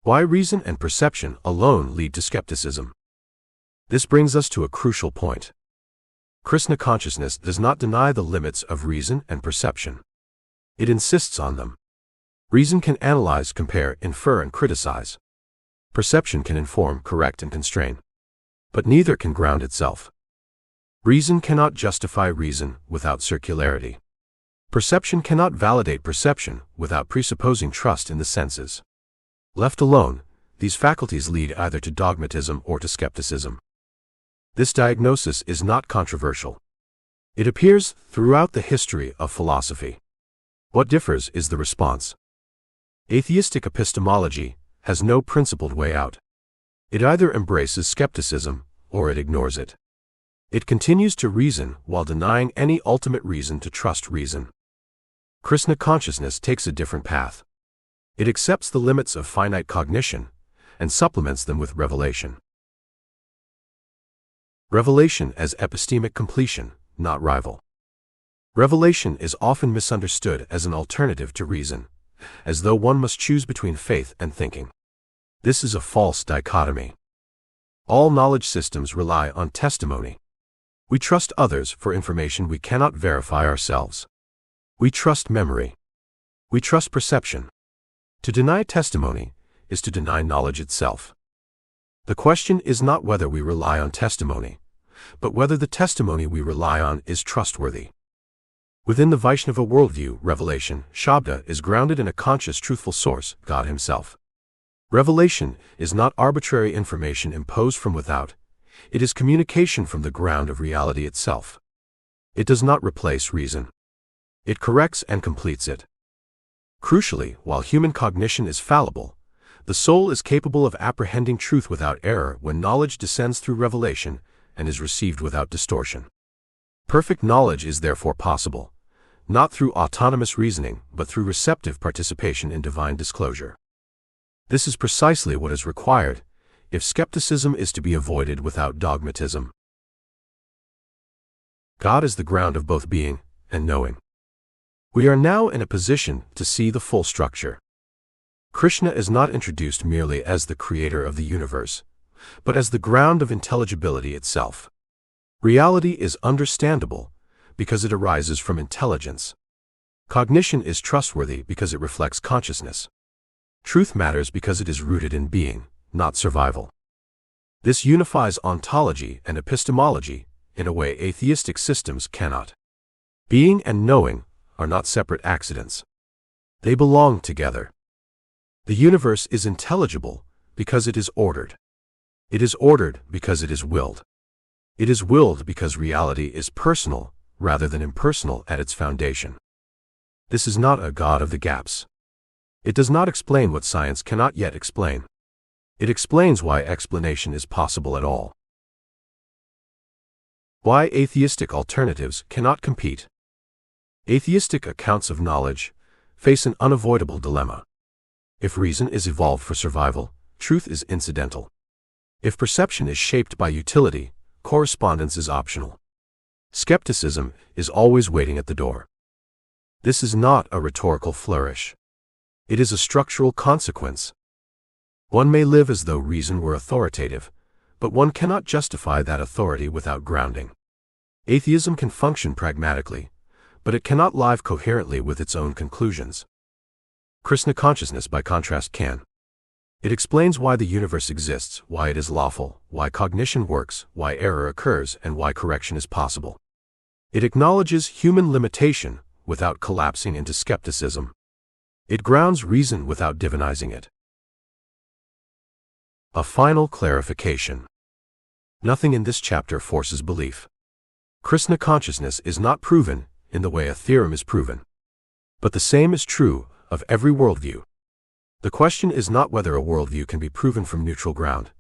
Why reason and perception alone lead to skepticism? This brings us to a crucial point. Krishna consciousness does not deny the limits of reason and perception. It insists on them. Reason can analyze, compare, infer, and criticize. Perception can inform, correct, and constrain. But neither can ground itself. Reason cannot justify reason without circularity. Perception cannot validate perception without presupposing trust in the senses. Left alone, these faculties lead either to dogmatism or to skepticism. This diagnosis is not controversial. It appears throughout the history of philosophy. What differs is the response. Atheistic epistemology has no principled way out. It either embraces skepticism or it ignores it. It continues to reason while denying any ultimate reason to trust reason. Krishna consciousness takes a different path. It accepts the limits of finite cognition and supplements them with revelation. Revelation as epistemic completion, not rival. Revelation is often misunderstood as an alternative to reason, as though one must choose between faith and thinking. This is a false dichotomy. All knowledge systems rely on testimony. We trust others for information we cannot verify ourselves. We trust memory. We trust perception. To deny testimony is to deny knowledge itself. The question is not whether we rely on testimony, but whether the testimony we rely on is trustworthy. Within the Vaishnava worldview, revelation, Shabda, is grounded in a conscious, truthful source, God Himself. Revelation is not arbitrary information imposed from without. It is communication from the ground of reality itself. It does not replace reason. It corrects and completes it. Crucially, while human cognition is fallible, the soul is capable of apprehending truth without error when knowledge descends through revelation and is received without distortion. Perfect knowledge is therefore possible, not through autonomous reasoning, but through receptive participation in divine disclosure. This is precisely what is required if skepticism is to be avoided without dogmatism. God is the ground of both being and knowing. We are now in a position to see the full structure. Krishna is not introduced merely as the creator of the universe, but as the ground of intelligibility itself. Reality is understandable because it arises from intelligence. Cognition is trustworthy because it reflects consciousness. Truth matters because it is rooted in being, not survival. This unifies ontology and epistemology in a way atheistic systems cannot. Being and knowing are not separate accidents. They belong together. The universe is intelligible because it is ordered. It is ordered because it is willed. It is willed because reality is personal rather than impersonal at its foundation. This is not a God of the gaps. It does not explain what science cannot yet explain. It explains why explanation is possible at all. Why atheistic alternatives cannot compete. Atheistic accounts of knowledge face an unavoidable dilemma. If reason is evolved for survival, truth is incidental. If perception is shaped by utility, correspondence is optional. Skepticism is always waiting at the door. This is not a rhetorical flourish. It is a structural consequence. One may live as though reason were authoritative, but one cannot justify that authority without grounding. Atheism can function pragmatically, but it cannot live coherently with its own conclusions. Krishna consciousness, by contrast, can. It explains why the universe exists, why it is lawful, why cognition works, why error occurs, and why correction is possible. It acknowledges human limitation without collapsing into skepticism. It grounds reason without divinizing it. A final clarification. Nothing in this chapter forces belief. Krishna consciousness is not proven in the way a theorem is proven. But the same is true of every worldview. The question is not whether a worldview can be proven from neutral ground,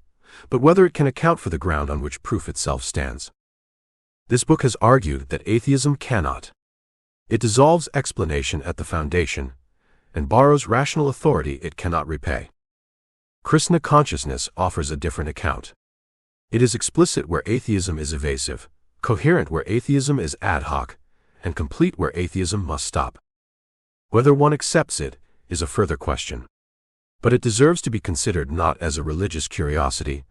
but whether it can account for the ground on which proof itself stands. This book has argued that atheism cannot. It dissolves explanation at the foundation and borrows rational authority it cannot repay. Krishna consciousness offers a different account. It is explicit where atheism is evasive, coherent where atheism is ad hoc, and complete where atheism must stop. Whether one accepts it is a further question. But it deserves to be considered not as a religious curiosity,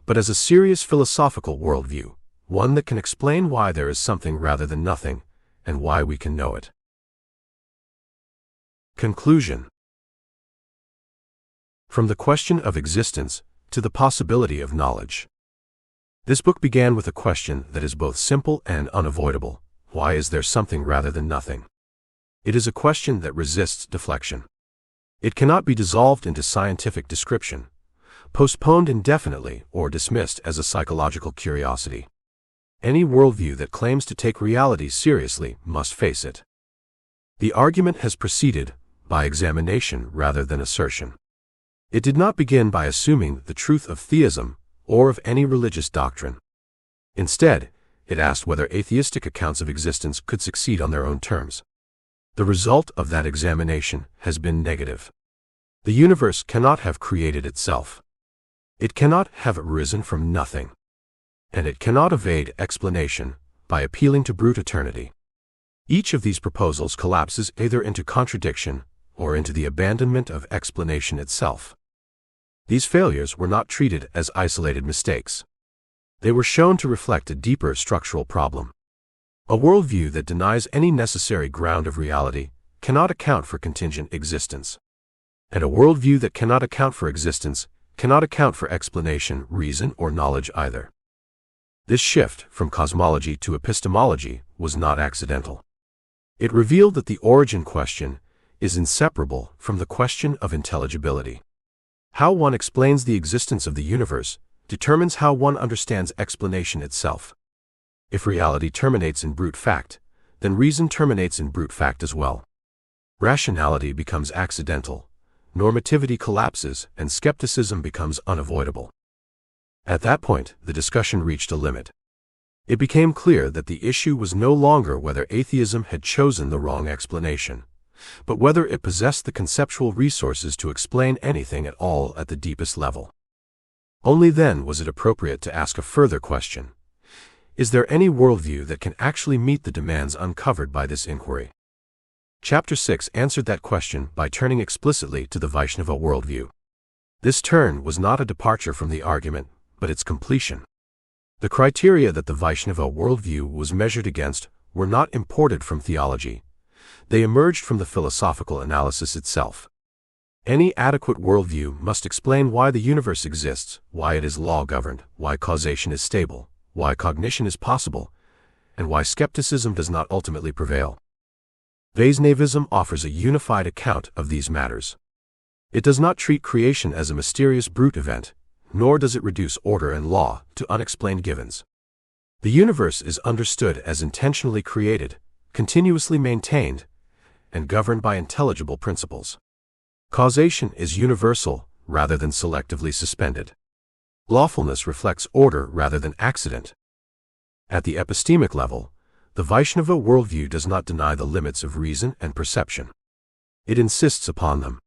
but as a serious philosophical worldview, one that can explain why there is something rather than nothing, and why we can know it. Conclusion. From the question of existence to the possibility of knowledge. This book began with a question that is both simple and unavoidable. Why is there something rather than nothing? It is a question that resists deflection. It cannot be dissolved into scientific description, postponed indefinitely, or dismissed as a psychological curiosity. Any worldview that claims to take reality seriously must face it. The argument has proceeded by examination rather than assertion. It did not begin by assuming the truth of theism or of any religious doctrine. Instead, it asked whether atheistic accounts of existence could succeed on their own terms. The result of that examination has been negative. The universe cannot have created itself. It cannot have arisen from nothing. And it cannot evade explanation by appealing to brute eternity. Each of these proposals collapses either into contradiction or into the abandonment of explanation itself. These failures were not treated as isolated mistakes. They were shown to reflect a deeper structural problem. A worldview that denies any necessary ground of reality cannot account for contingent existence. And a worldview that cannot account for existence cannot account for explanation, reason, or knowledge either. This shift from cosmology to epistemology was not accidental. It revealed that the origin question is inseparable from the question of intelligibility. How one explains the existence of the universe determines how one understands explanation itself. If reality terminates in brute fact, then reason terminates in brute fact as well. Rationality becomes accidental, normativity collapses, and skepticism becomes unavoidable. At that point, the discussion reached a limit. It became clear that the issue was no longer whether atheism had chosen the wrong explanation, but whether it possessed the conceptual resources to explain anything at all at the deepest level. Only then was it appropriate to ask a further question. Is there any worldview that can actually meet the demands uncovered by this inquiry? Chapter 6 answered that question by turning explicitly to the Vaishnava worldview. This turn was not a departure from the argument, but its completion. The criteria that the Vaishnava worldview was measured against were not imported from theology. They emerged from the philosophical analysis itself. Any adequate worldview must explain why the universe exists, why it is law-governed, why causation is stable, why cognition is possible, and why skepticism does not ultimately prevail. Vaishnavism offers a unified account of these matters. It does not treat creation as a mysterious brute event, nor does it reduce order and law to unexplained givens. The universe is understood as intentionally created, continuously maintained, and governed by intelligible principles. Causation is universal rather than selectively suspended. Lawfulness reflects order rather than accident. At the epistemic level, the Vaishnava worldview does not deny the limits of reason and perception. It insists upon them.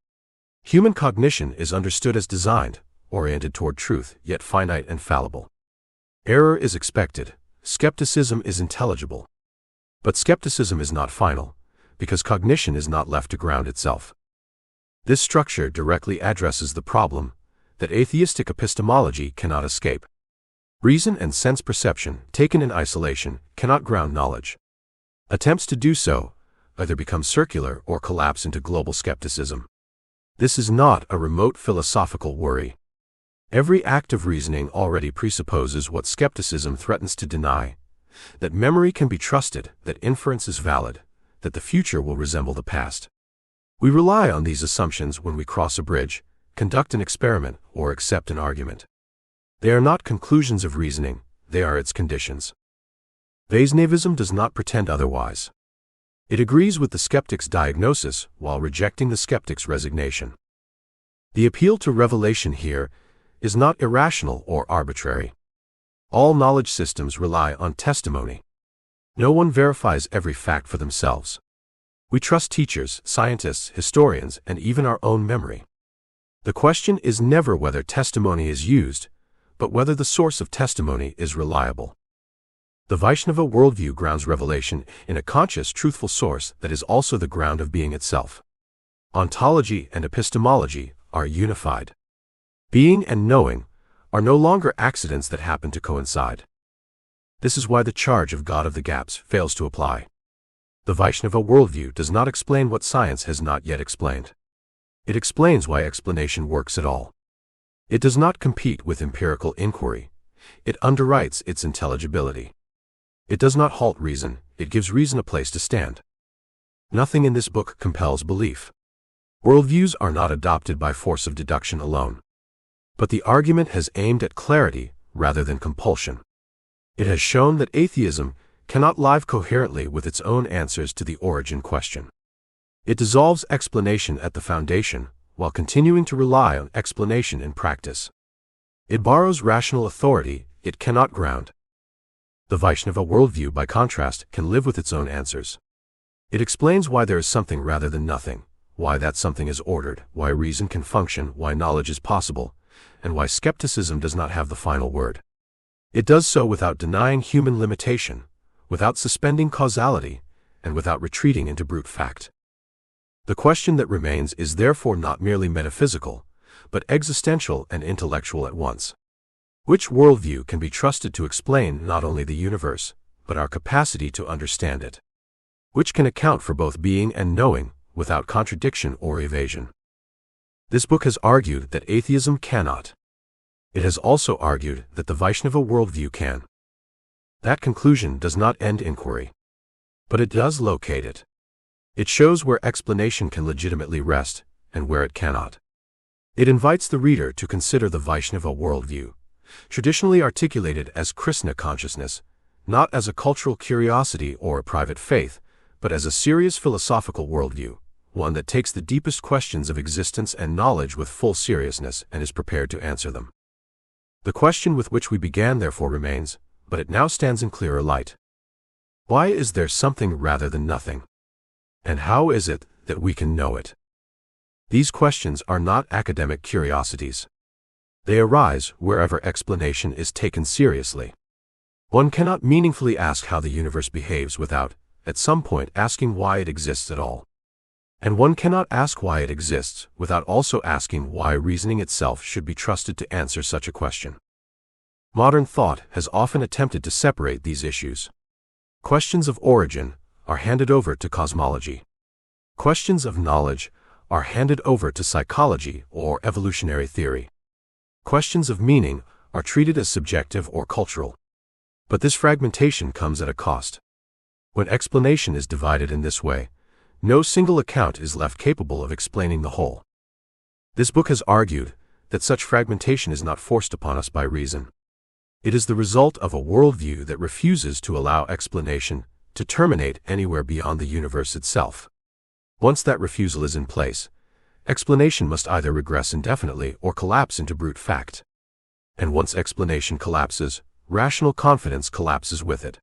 Human cognition is understood as designed, oriented toward truth, yet finite and fallible. Error is expected. Skepticism is intelligible. But skepticism is not final, because cognition is not left to ground itself. This structure directly addresses the problem that atheistic epistemology cannot escape. Reason and sense perception, taken in isolation, cannot ground knowledge. Attempts to do so either become circular or collapse into global skepticism. This is not a remote philosophical worry. Every act of reasoning already presupposes what skepticism threatens to deny: that memory can be trusted, that inference is valid, that the future will resemble the past. We rely on these assumptions when we cross a bridge, conduct an experiment, or accept an argument. They are not conclusions of reasoning, they are its conditions. Vaishnavism does not pretend otherwise. It agrees with the skeptic's diagnosis while rejecting the skeptic's resignation. The appeal to revelation here is not irrational or arbitrary. All knowledge systems rely on testimony. No one verifies every fact for themselves. We trust teachers, scientists, historians, and even our own memory. The question is never whether testimony is used, but whether the source of testimony is reliable. The Vaishnava worldview grounds revelation in a conscious, truthful source that is also the ground of being itself. Ontology and epistemology are unified. Being and knowing are no longer accidents that happen to coincide. This is why the charge of God of the gaps fails to apply. The Vaishnava worldview does not explain what science has not yet explained. It explains why explanation works at all. It does not compete with empirical inquiry. It underwrites its intelligibility. It does not halt reason, it gives reason a place to stand. Nothing in this book compels belief. Worldviews are not adopted by force of deduction alone. But the argument has aimed at clarity rather than compulsion. It has shown that atheism cannot live coherently with its own answers to the origin question. It dissolves explanation at the foundation, while continuing to rely on explanation in practice. It borrows rational authority it cannot ground. The Vaishnava worldview, by contrast, can live with its own answers. It explains why there is something rather than nothing, why that something is ordered, why reason can function, why knowledge is possible, and why skepticism does not have the final word. It does so without denying human limitation, without suspending causality, and without retreating into brute fact. The question that remains is therefore not merely metaphysical, but existential and intellectual at once. Which worldview can be trusted to explain not only the universe, but our capacity to understand it? Which can account for both being and knowing, without contradiction or evasion? This book has argued that atheism cannot. It has also argued that the Vaishnava worldview can. That conclusion does not end inquiry. But it does locate it. It shows where explanation can legitimately rest, and where it cannot. It invites the reader to consider the Vaishnava worldview, traditionally articulated as Krishna consciousness, not as a cultural curiosity or a private faith, but as a serious philosophical worldview, one that takes the deepest questions of existence and knowledge with full seriousness and is prepared to answer them. The question with which we began therefore remains, but it now stands in clearer light. Why is there something rather than nothing? And how is it that we can know it? These questions are not academic curiosities. They arise wherever explanation is taken seriously. One cannot meaningfully ask how the universe behaves without, at some point, asking why it exists at all. And one cannot ask why it exists without also asking why reasoning itself should be trusted to answer such a question. Modern thought has often attempted to separate these issues. Questions of origin are handed over to cosmology. Questions of knowledge are handed over to psychology or evolutionary theory. Questions of meaning are treated as subjective or cultural. But this fragmentation comes at a cost. When explanation is divided in this way, no single account is left capable of explaining the whole. This book has argued that such fragmentation is not forced upon us by reason. It is the result of a worldview that refuses to allow explanation to terminate anywhere beyond the universe itself. Once that refusal is in place, explanation must either regress indefinitely or collapse into brute fact. And once explanation collapses, rational confidence collapses with it.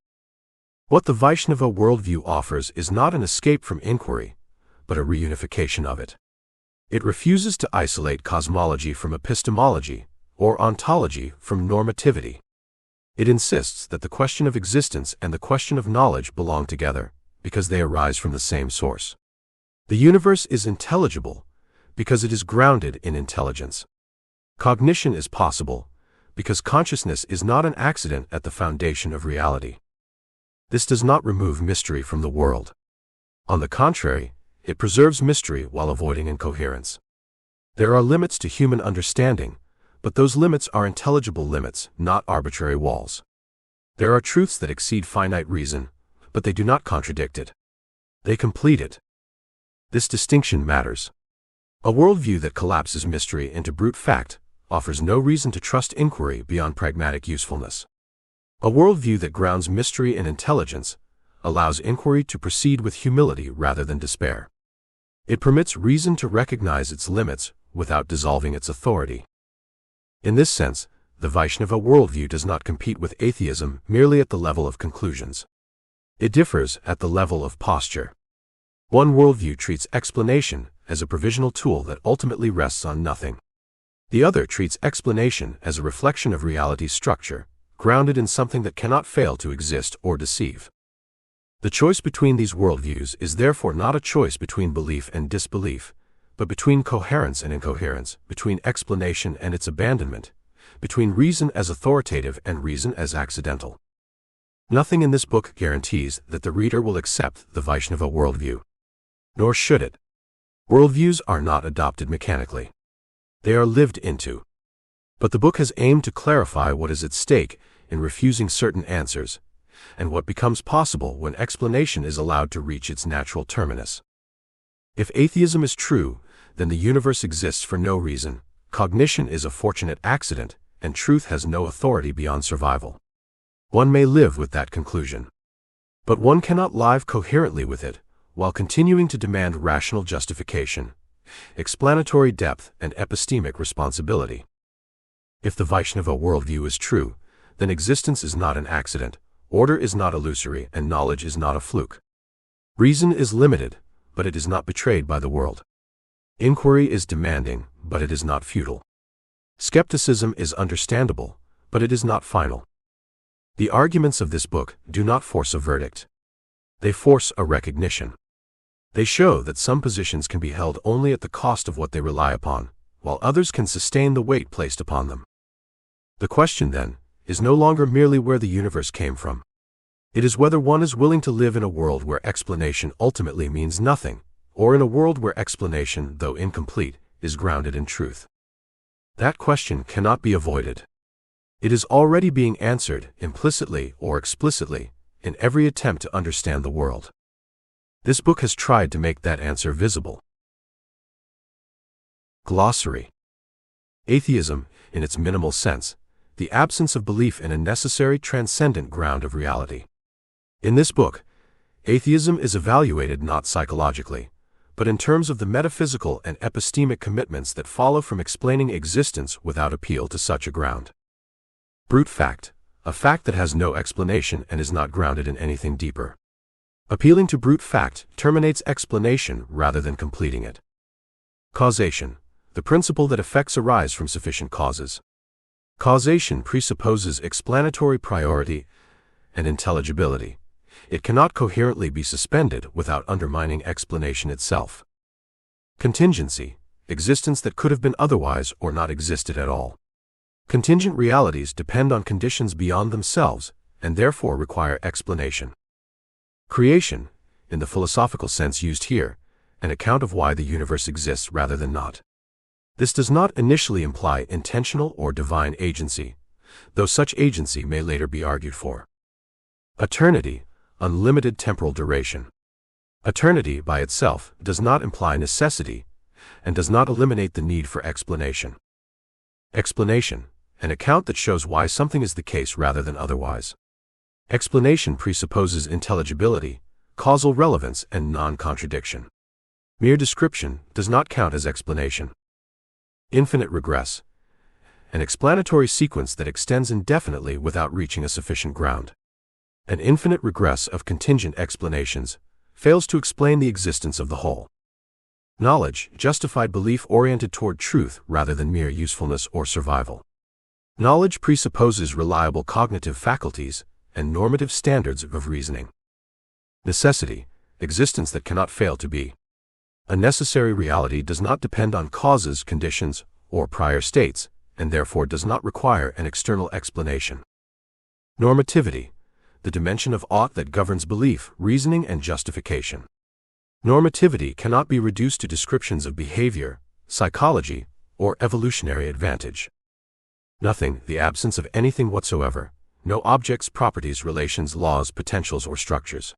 What the Vaishnava worldview offers is not an escape from inquiry, but a reunification of it. It refuses to isolate cosmology from epistemology, or ontology from normativity. It insists that the question of existence and the question of knowledge belong together, because they arise from the same source. The universe is intelligible, because it is grounded in intelligence. Cognition is possible, because consciousness is not an accident at the foundation of reality. This does not remove mystery from the world. On the contrary, it preserves mystery while avoiding incoherence. There are limits to human understanding, but those limits are intelligible limits, not arbitrary walls. There are truths that exceed finite reason, but they do not contradict it. They complete it. This distinction matters. A worldview that collapses mystery into brute fact offers no reason to trust inquiry beyond pragmatic usefulness. A worldview that grounds mystery in intelligence allows inquiry to proceed with humility rather than despair. It permits reason to recognize its limits without dissolving its authority. In this sense, the Vaishnava worldview does not compete with atheism merely at the level of conclusions. It differs at the level of posture. One worldview treats explanation as a provisional tool that ultimately rests on nothing. The other treats explanation as a reflection of reality's structure, grounded in something that cannot fail to exist or deceive. The choice between these worldviews is therefore not a choice between belief and disbelief, but between coherence and incoherence, between explanation and its abandonment, between reason as authoritative and reason as accidental. Nothing in this book guarantees that the reader will accept the Vaishnava worldview. Nor should it. Worldviews are not adopted mechanically. They are lived into. But the book has aimed to clarify what is at stake in refusing certain answers, and what becomes possible when explanation is allowed to reach its natural terminus. If atheism is true, then the universe exists for no reason, cognition is a fortunate accident, and truth has no authority beyond survival. One may live with that conclusion. But one cannot live coherently with it, while continuing to demand rational justification, explanatory depth, and epistemic responsibility. If the Vaishnava worldview is true, then existence is not an accident, order is not illusory, and knowledge is not a fluke. Reason is limited, but it is not betrayed by the world. Inquiry is demanding, but it is not futile. Skepticism is understandable, but it is not final. The arguments of this book do not force a verdict. They force a recognition. They show that some positions can be held only at the cost of what they rely upon, while others can sustain the weight placed upon them. The question, then, is no longer merely where the universe came from. It is whether one is willing to live in a world where explanation ultimately means nothing, or in a world where explanation, though incomplete, is grounded in truth. That question cannot be avoided. It is already being answered, implicitly or explicitly, in every attempt to understand the world. This book has tried to make that answer visible. Glossary. Atheism, in its minimal sense, the absence of belief in a necessary transcendent ground of reality. In this book, atheism is evaluated not psychologically, but in terms of the metaphysical and epistemic commitments that follow from explaining existence without appeal to such a ground. Brute fact, a fact that has no explanation and is not grounded in anything deeper. Appealing to brute fact terminates explanation rather than completing it. Causation, the principle that effects arise from sufficient causes. Causation presupposes explanatory priority and intelligibility. It cannot coherently be suspended without undermining explanation itself. Contingency, existence that could have been otherwise or not existed at all. Contingent realities depend on conditions beyond themselves and therefore require explanation. Creation, in the philosophical sense used here, an account of why the universe exists rather than not. This does not initially imply intentional or divine agency, though such agency may later be argued for. Eternity, unlimited temporal duration. Eternity by itself does not imply necessity and does not eliminate the need for explanation. Explanation, an account that shows why something is the case rather than otherwise. Explanation presupposes intelligibility, causal relevance, and non-contradiction. Mere description does not count as explanation. Infinite regress, an explanatory sequence that extends indefinitely without reaching a sufficient ground. An infinite regress of contingent explanations fails to explain the existence of the whole. Knowledge, justified belief oriented toward truth rather than mere usefulness or survival. Knowledge presupposes reliable cognitive faculties and normative standards of reasoning. Necessity, existence that cannot fail to be. A necessary reality does not depend on causes, conditions, or prior states, and therefore does not require an external explanation. Normativity, the dimension of ought that governs belief, reasoning, and justification. Normativity cannot be reduced to descriptions of behavior, psychology, or evolutionary advantage. Nothing, the absence of anything whatsoever, no objects, properties, relations, laws, potentials, or structures.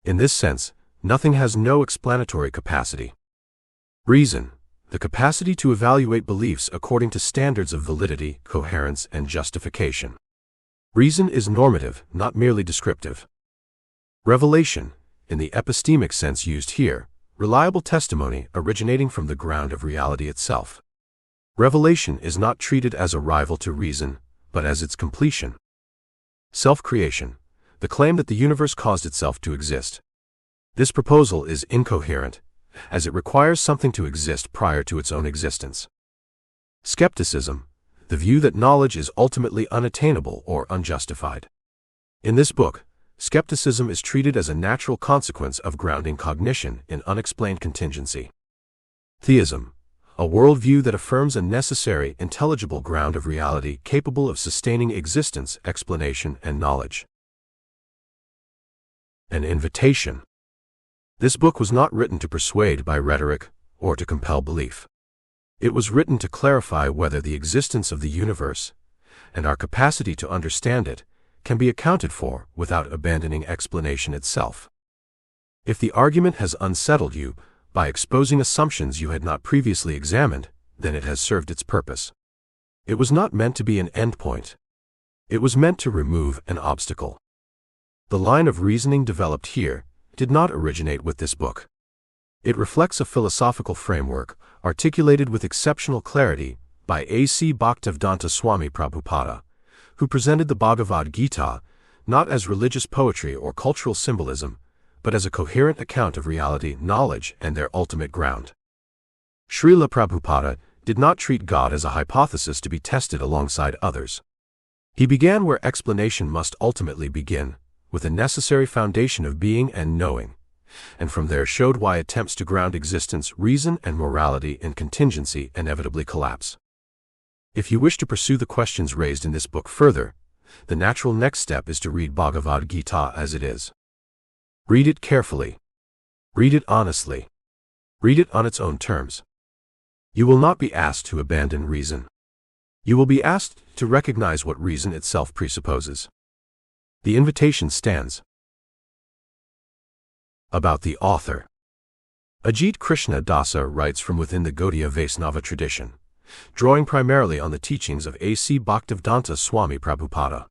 In this sense, nothing has no explanatory capacity. Reason, the capacity to evaluate beliefs according to standards of validity, coherence, and justification. Reason is normative, not merely descriptive. Revelation, in the epistemic sense used here, reliable testimony originating from the ground of reality itself. Revelation is not treated as a rival to reason, but as its completion. Self-creation, the claim that the universe caused itself to exist. This proposal is incoherent, as it requires something to exist prior to its own existence. Skepticism, the view that knowledge is ultimately unattainable or unjustified. In this book, skepticism is treated as a natural consequence of grounding cognition in unexplained contingency. Theism, a worldview that affirms a necessary, intelligible ground of reality capable of sustaining existence, explanation, and knowledge. An invitation. This book was not written to persuade by rhetoric or to compel belief. It was written to clarify whether the existence of the universe, and our capacity to understand it, can be accounted for without abandoning explanation itself. If the argument has unsettled you by exposing assumptions you had not previously examined, then it has served its purpose. It was not meant to be an endpoint. It was meant to remove an obstacle. The line of reasoning developed here did not originate with this book. It reflects a philosophical framework articulated with exceptional clarity by A.C. Bhaktivedanta Swami Prabhupada, who presented the Bhagavad Gita not as religious poetry or cultural symbolism, but as a coherent account of reality, knowledge, and their ultimate ground. Srila Prabhupada did not treat God as a hypothesis to be tested alongside others. He began where explanation must ultimately begin, with a necessary foundation of being and knowing, and from there showed why attempts to ground existence, reason, and morality in contingency inevitably collapse. If you wish to pursue the questions raised in this book further, the natural next step is to read Bhagavad Gita as it is. Read it carefully. Read it honestly. Read it on its own terms. You will not be asked to abandon reason. You will be asked to recognize what reason itself presupposes. The invitation stands. About the author. Ajit Krishna Dasa writes from within the Gaudiya Vaisnava tradition, drawing primarily on the teachings of A.C. Bhaktivedanta Swami Prabhupada.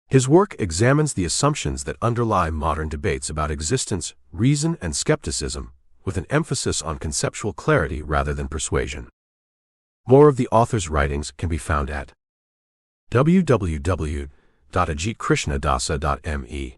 His work examines the assumptions that underlie modern debates about existence, reason, and skepticism, with an emphasis on conceptual clarity rather than persuasion. More of the author's writings can be found at www.ajitkrishnadasa.me.